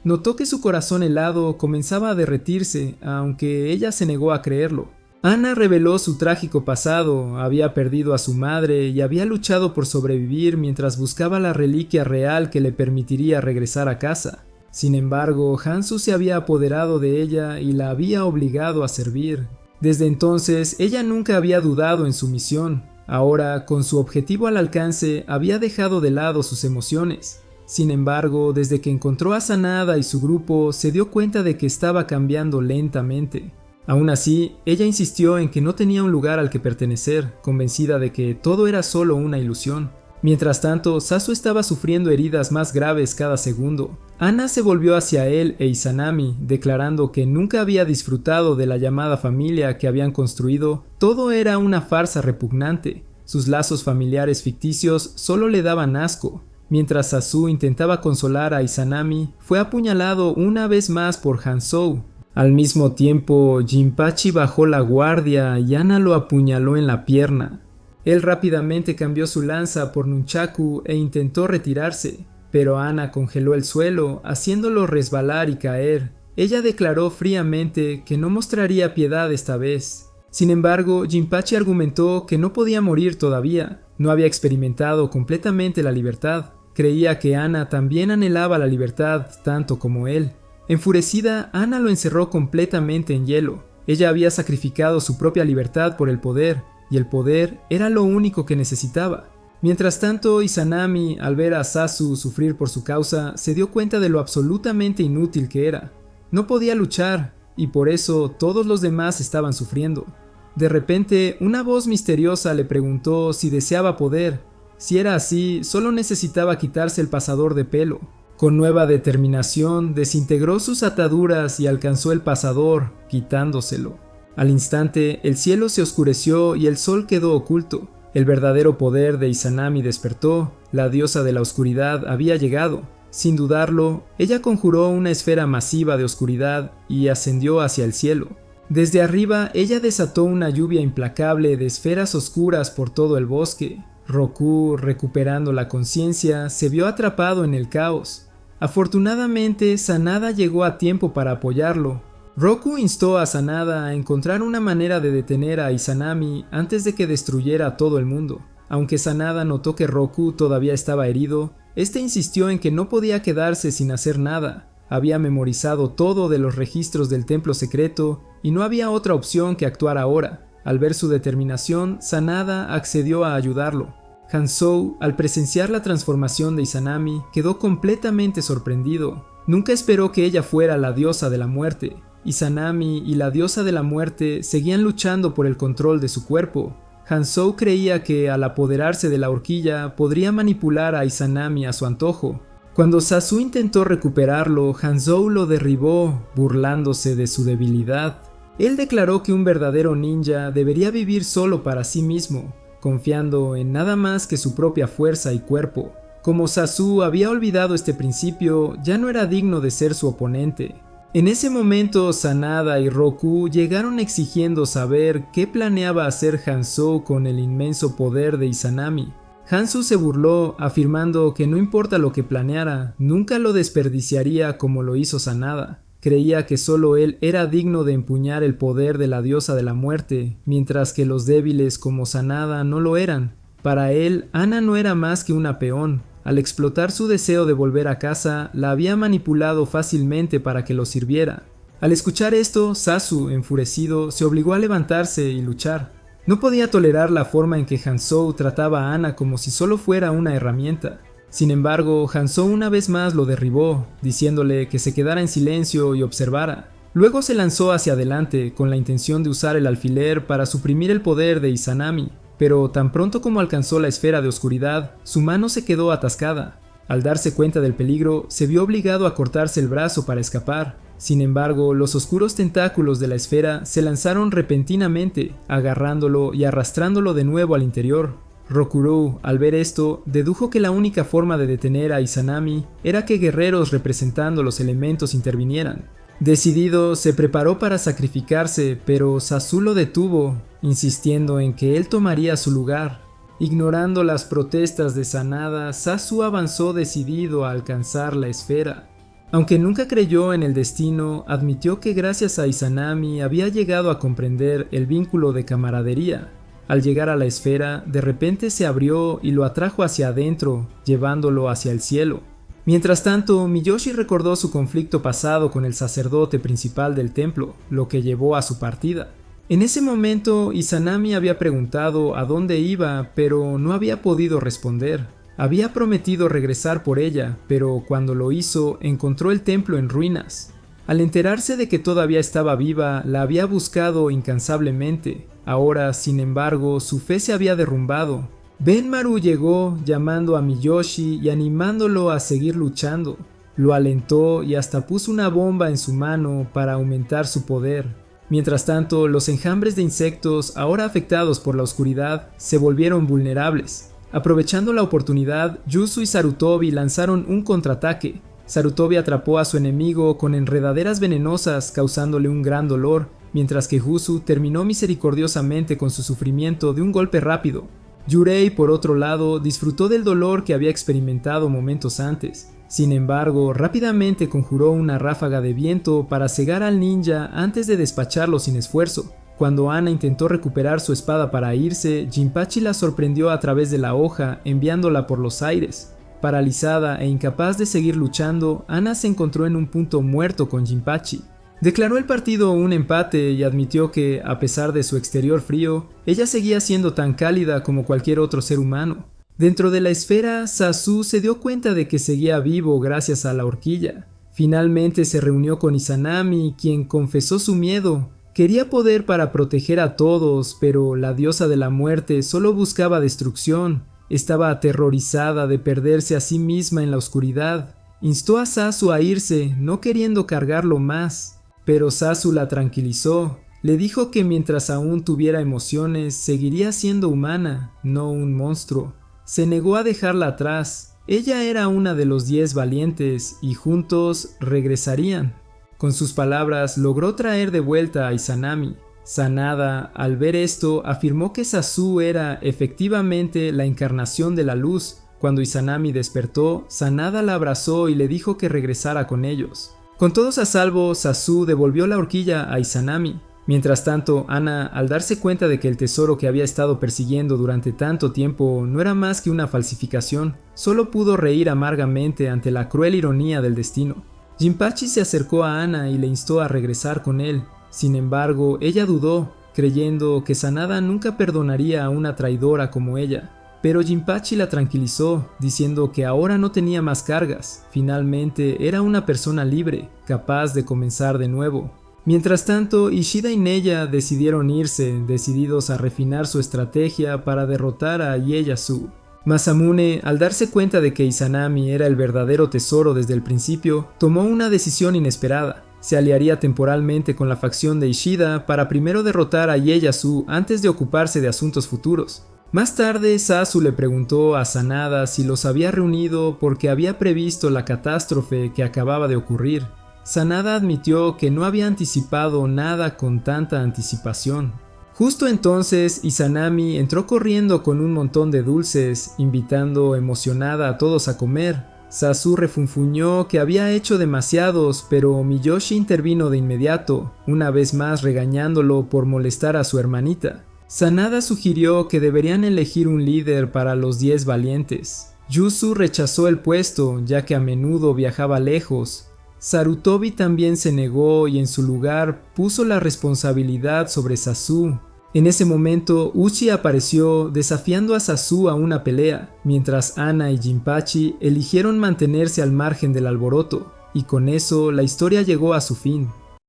Notó que su corazón helado comenzaba a derretirse, aunque ella se negó a creerlo. Anna reveló su trágico pasado, había perdido a su madre y había luchado por sobrevivir mientras buscaba la reliquia real que le permitiría regresar a casa. Sin embargo, Hanzo se había apoderado de ella y la había obligado a servir. Desde entonces, ella nunca había dudado en su misión. Ahora, con su objetivo al alcance, había dejado de lado sus emociones. Sin embargo, desde que encontró a Sanada y su grupo, se dio cuenta de que estaba cambiando lentamente. Aún así, ella insistió en que no tenía un lugar al que pertenecer, convencida de que todo era solo una ilusión. Mientras tanto, Sasu estaba sufriendo heridas más graves cada segundo. Anna se volvió hacia él e Izanami, declarando que nunca había disfrutado de la llamada familia que habían construido. Todo era una farsa repugnante. Sus lazos familiares ficticios solo le daban asco. Mientras Sasu intentaba consolar a Izanami, fue apuñalado una vez más por Hanzou. Al mismo tiempo, Jinpachi bajó la guardia y Anna lo apuñaló en la pierna. Él rápidamente cambió su lanza por nunchaku e intentó retirarse, pero Anna congeló el suelo, haciéndolo resbalar y caer. Ella declaró fríamente que no mostraría piedad esta vez. Sin embargo, Jinpachi argumentó que no podía morir todavía, no había experimentado completamente la libertad. Creía que Anna también anhelaba la libertad tanto como él. Enfurecida, Anna lo encerró completamente en hielo. Ella había sacrificado su propia libertad por el poder, y el poder era lo único que necesitaba. Mientras tanto, Izanami, al ver a Sasu sufrir por su causa, se dio cuenta de lo absolutamente inútil que era. No podía luchar, y por eso todos los demás estaban sufriendo. De repente, una voz misteriosa le preguntó si deseaba poder. Si era así, solo necesitaba quitarse el pasador de pelo. Con nueva determinación, desintegró sus ataduras y alcanzó el pasador, quitándoselo. Al instante, el cielo se oscureció y el sol quedó oculto. El verdadero poder de Izanami despertó, la diosa de la oscuridad había llegado. Sin dudarlo, ella conjuró una esfera masiva de oscuridad y ascendió hacia el cielo. Desde arriba, ella desató una lluvia implacable de esferas oscuras por todo el bosque. Roku, recuperando la conciencia, se vio atrapado en el caos. Afortunadamente, Sanada llegó a tiempo para apoyarlo. Roku instó a Sanada a encontrar una manera de detener a Izanami antes de que destruyera a todo el mundo. Aunque Sanada notó que Roku todavía estaba herido, este insistió en que no podía quedarse sin hacer nada. Había memorizado todo de los registros del templo secreto y no había otra opción que actuar ahora. Al ver su determinación, Sanada accedió a ayudarlo. Hanzou, al presenciar la transformación de Izanami, quedó completamente sorprendido. Nunca esperó que ella fuera la diosa de la muerte. Izanami y la diosa de la muerte seguían luchando por el control de su cuerpo. Hanzou creía que al apoderarse de la horquilla podría manipular a Izanami a su antojo. Cuando Sasu intentó recuperarlo, Hanzou lo derribó, burlándose de su debilidad. Él declaró que un verdadero ninja debería vivir solo para sí mismo, confiando en nada más que su propia fuerza y cuerpo. Como Sasu había olvidado este principio, ya no era digno de ser su oponente. En ese momento, Sanada y Roku llegaron exigiendo saber qué planeaba hacer Hanzou con el inmenso poder de Izanami. Hanzou se burló, afirmando que no importa lo que planeara, nunca lo desperdiciaría como lo hizo Sanada. Creía que solo él era digno de empuñar el poder de la diosa de la muerte, mientras que los débiles como Sanada no lo eran. Para él, Anna no era más que una peón. Al explotar su deseo de volver a casa, la había manipulado fácilmente para que lo sirviera. Al escuchar esto, Sasu, enfurecido, se obligó a levantarse y luchar. No podía tolerar la forma en que Hanzou trataba a Anna como si solo fuera una herramienta. Sin embargo, Hanzou una vez más lo derribó, diciéndole que se quedara en silencio y observara. Luego se lanzó hacia adelante con la intención de usar el alfiler para suprimir el poder de Izanami, pero tan pronto como alcanzó la esfera de oscuridad, su mano se quedó atascada. Al darse cuenta del peligro, se vio obligado a cortarse el brazo para escapar. Sin embargo, los oscuros tentáculos de la esfera se lanzaron repentinamente, agarrándolo y arrastrándolo de nuevo al interior. Rokurou, al ver esto, dedujo que la única forma de detener a Izanami era que guerreros representando los elementos intervinieran. Decidido, se preparó para sacrificarse, pero Zazu lo detuvo, insistiendo en que él tomaría su lugar. Ignorando las protestas de Sanada, Zazu avanzó decidido a alcanzar la esfera. Aunque nunca creyó en el destino, admitió que gracias a Izanami había llegado a comprender el vínculo de camaradería. Al llegar a la esfera, de repente se abrió y lo atrajo hacia adentro, llevándolo hacia el cielo. Mientras tanto, Miyoshi recordó su conflicto pasado con el sacerdote principal del templo, lo que llevó a su partida. En ese momento, Izanami había preguntado a dónde iba, pero no había podido responder. Había prometido regresar por ella, pero cuando lo hizo, encontró el templo en ruinas. Al enterarse de que todavía estaba viva, la había buscado incansablemente. Ahora, sin embargo, su fe se había derrumbado. Benmaru llegó llamando a Miyoshi y animándolo a seguir luchando. Lo alentó y hasta puso una bomba en su mano para aumentar su poder. Mientras tanto, los enjambres de insectos, ahora afectados por la oscuridad, se volvieron vulnerables. Aprovechando la oportunidad, Yuzu y Sarutobi lanzaron un contraataque. Sarutobi atrapó a su enemigo con enredaderas venenosas, causándole un gran dolor, mientras que Juzu terminó misericordiosamente con su sufrimiento de un golpe rápido. Yurei, por otro lado, disfrutó del dolor que había experimentado momentos antes. Sin embargo, rápidamente conjuró una ráfaga de viento para cegar al ninja antes de despacharlo sin esfuerzo. Cuando Ana intentó recuperar su espada para irse, Jinpachi la sorprendió a través de la hoja, enviándola por los aires. Paralizada e incapaz de seguir luchando, Ana se encontró en un punto muerto con Jinpachi. Declaró el partido un empate y admitió que, a pesar de su exterior frío, ella seguía siendo tan cálida como cualquier otro ser humano. Dentro de la esfera, Zazu se dio cuenta de que seguía vivo gracias a la horquilla. Finalmente se reunió con Izanami, quien confesó su miedo. Quería poder para proteger a todos, pero la diosa de la muerte solo buscaba destrucción. Estaba aterrorizada de perderse a sí misma en la oscuridad. Instó a Zazu a irse, no queriendo cargarlo más. Pero Zazu la tranquilizó. Le dijo que mientras aún tuviera emociones, seguiría siendo humana, no un monstruo. Se negó a dejarla atrás. Ella era una de los 10 valientes y juntos regresarían. Con sus palabras logró traer de vuelta a Izanami. Sanada, al ver esto, afirmó que Zazu era efectivamente la encarnación de la luz. Cuando Izanami despertó, Sanada la abrazó y le dijo que regresara con ellos. Con todos a salvo, Zazu devolvió la horquilla a Izanami. Mientras tanto, Ana, al darse cuenta de que el tesoro que había estado persiguiendo durante tanto tiempo no era más que una falsificación, solo pudo reír amargamente ante la cruel ironía del destino. Jinpachi se acercó a Ana y le instó a regresar con él. Sin embargo, ella dudó, creyendo que Sanada nunca perdonaría a una traidora como ella. Pero Jinpachi la tranquilizó, diciendo que ahora no tenía más cargas. Finalmente era una persona libre, capaz de comenzar de nuevo. Mientras tanto, Ishida y Neya decidieron irse, decididos a refinar su estrategia para derrotar a Ieyasu. Masamune, al darse cuenta de que Izanami era el verdadero tesoro desde el principio, tomó una decisión inesperada. Se aliaría temporalmente con la facción de Ishida para primero derrotar a Ieyasu antes de ocuparse de asuntos futuros. Más tarde, Zazu le preguntó a Sanada si los había reunido porque había previsto la catástrofe que acababa de ocurrir. Sanada admitió que no había anticipado nada con tanta anticipación. Justo entonces, Izanami entró corriendo con un montón de dulces, invitando emocionada a todos a comer. Zazu refunfuñó que había hecho demasiados, pero Miyoshi intervino de inmediato, una vez más regañándolo por molestar a su hermanita. Sanada sugirió que deberían elegir un líder para los 10 valientes. Yuzu rechazó el puesto, ya que a menudo viajaba lejos. Sarutobi también se negó y en su lugar puso la responsabilidad sobre Zazu. En ese momento, Uchi apareció desafiando a Zazu a una pelea, mientras Ana y Jinpachi eligieron mantenerse al margen del alboroto, y con eso la historia llegó a su fin.